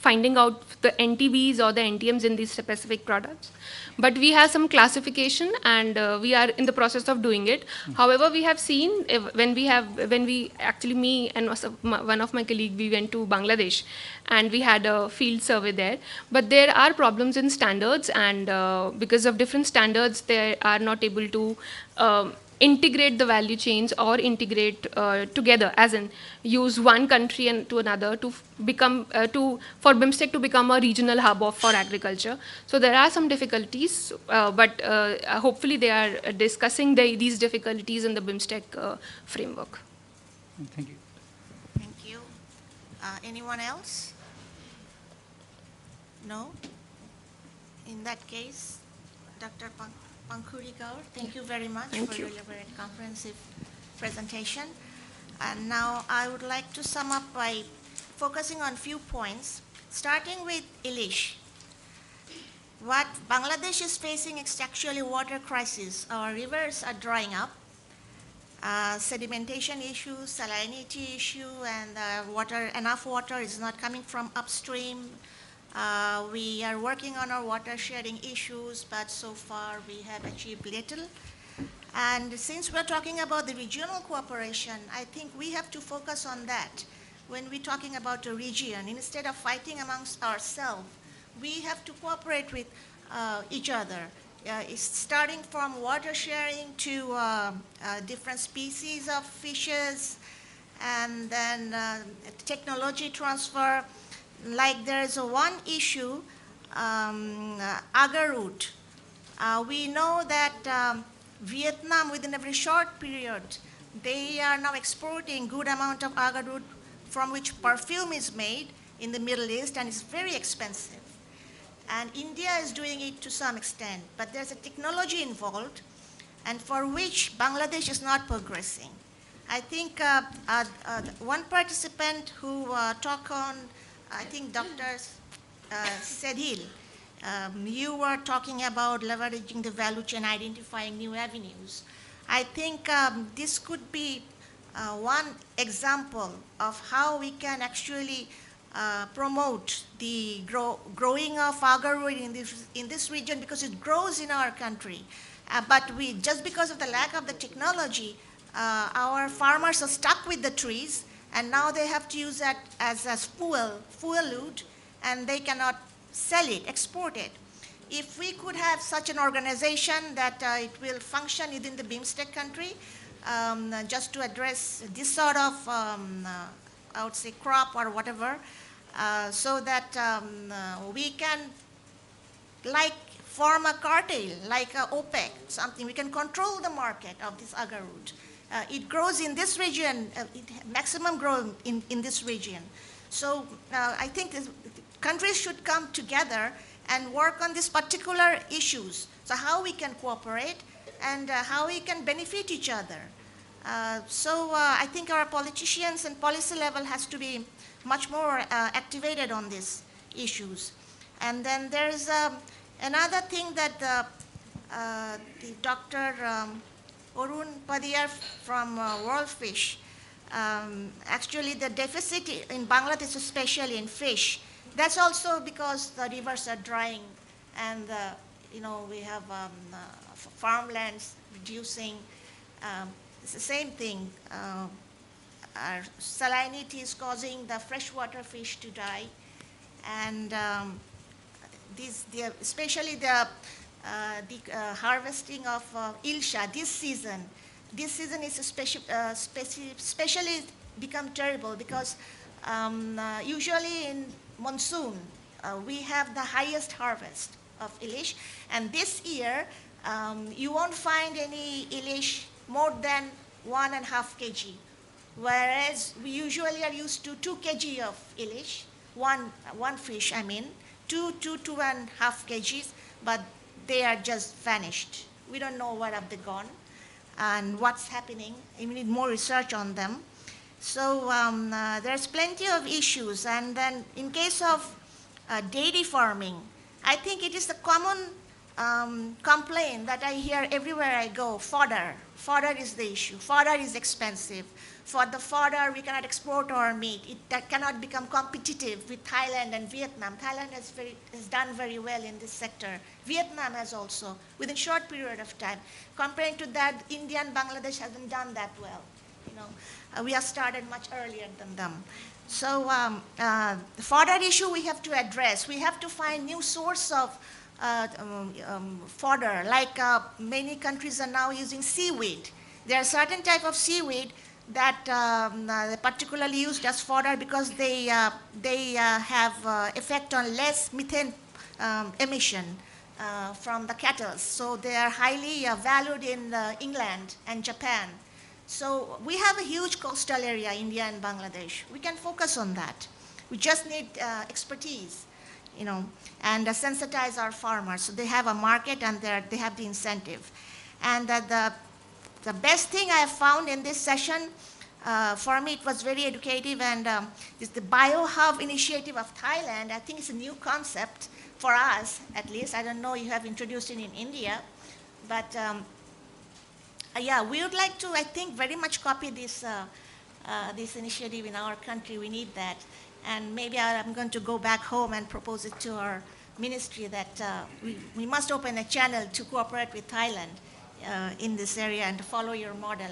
finding out the NTBs or the NTMs in these specific products. But we have some classification, and we are in the process of doing it. However, we have seen me and one of my colleagues, we went to Bangladesh, and we had a field survey there. But there are problems in standards, and because of different standards, they are not able to integrate the value chains or integrate together, as in use one country and to another to become for BIMSTEC to become a regional hub for agriculture. So there are some difficulties, but hopefully they are discussing these difficulties in the BIMSTEC framework. Thank you. Thank you. Anyone else? No? In that case, Dr. Pankhuri Gaur, thank you very much for your very comprehensive presentation. And now I would like to sum up by focusing on few points, starting with Elish. What Bangladesh is facing is actually water crisis. Our rivers are drying up. Sedimentation issue, salinity issue, and enough water is not coming from upstream. We are working on our water sharing issues, but so far we have achieved little. And since we're talking about the regional cooperation, I think we have to focus on that when we're talking about a region. Instead of fighting amongst ourselves, we have to cooperate with each other. It's starting from water sharing to different species of fishes, and then technology transfer. Like there's one issue, agar root. We know that Vietnam, within a very short period, they are now exporting good amount of agar root from which perfume is made in the Middle East, and it's very expensive. And India is doing it to some extent, but there's a technology involved, and for which Bangladesh is not progressing. I think one participant who talked on, I think Dr. Sedhil, you were talking about leveraging the value chain, identifying new avenues. I think this could be one example of how we can actually promote the growing of agar root in this region, because it grows in our country. But just because of the lack of the technology, our farmers are stuck with the trees, and now they have to use that as fuel wood, and they cannot sell it, export it. If we could have such an organization that it will function within the BIMSTEC country, just to address this sort of, I would say, crop or whatever, so that we can form a cartel, like OPEC, something. We can control the market of this agar root. It grows in this region, maximum growth in this region. So I think countries should come together and work on these particular issues. So how we can cooperate and how we can benefit each other. So I think our politicians and policy level has to be much more activated on these issues. And then there's another thing that the Dr. Arun Padiyar from World Fish, actually the deficit in Bangladesh, especially in fish, that's also because the rivers are drying and we have farmlands reducing. It's the same thing. Our salinity is causing the freshwater fish to die, and especially the harvesting of ilsha this season. This season is especially become terrible because usually in monsoon we have the highest harvest of ilish, and this year you won't find any ilish more than 1.5 kg, whereas we usually are used to 2 kg of ilish, one fish, I mean, 2.5 kgs, but they are just vanished. We don't know where have they gone and what's happening. We need more research on them. So there's plenty of issues. And then in case of dairy farming, I think it is the common complaint that I hear everywhere I go: fodder. Fodder is the issue. Fodder is expensive. For the fodder, we cannot export our meat. That cannot become competitive with Thailand and Vietnam. Thailand has done very well in this sector. Vietnam has also, within a short period of time. Comparing to that, India and Bangladesh haven't done that well. We have started much earlier than them. So the fodder issue we have to address. We have to find new source of fodder, like many countries are now using seaweed. There are certain type of seaweed that are particularly used as fodder because they have effect on less methane emission from the cattle. So they are highly valued in England and Japan. So we have a huge coastal area, India and Bangladesh. We can focus on that. We just need expertise, and sensitize our farmers. So they have a market and they have the incentive. And the best thing I have found in this session, for me it was very educative, and is the BioHub initiative of Thailand. I think it's a new concept for us, at least. I don't know, you have introduced it in India, but yeah, we would like to, I think, very much copy this initiative in our country. We need that. And maybe I'm going to go back home and propose it to our ministry that we must open a channel to cooperate with Thailand in this area and to follow your model.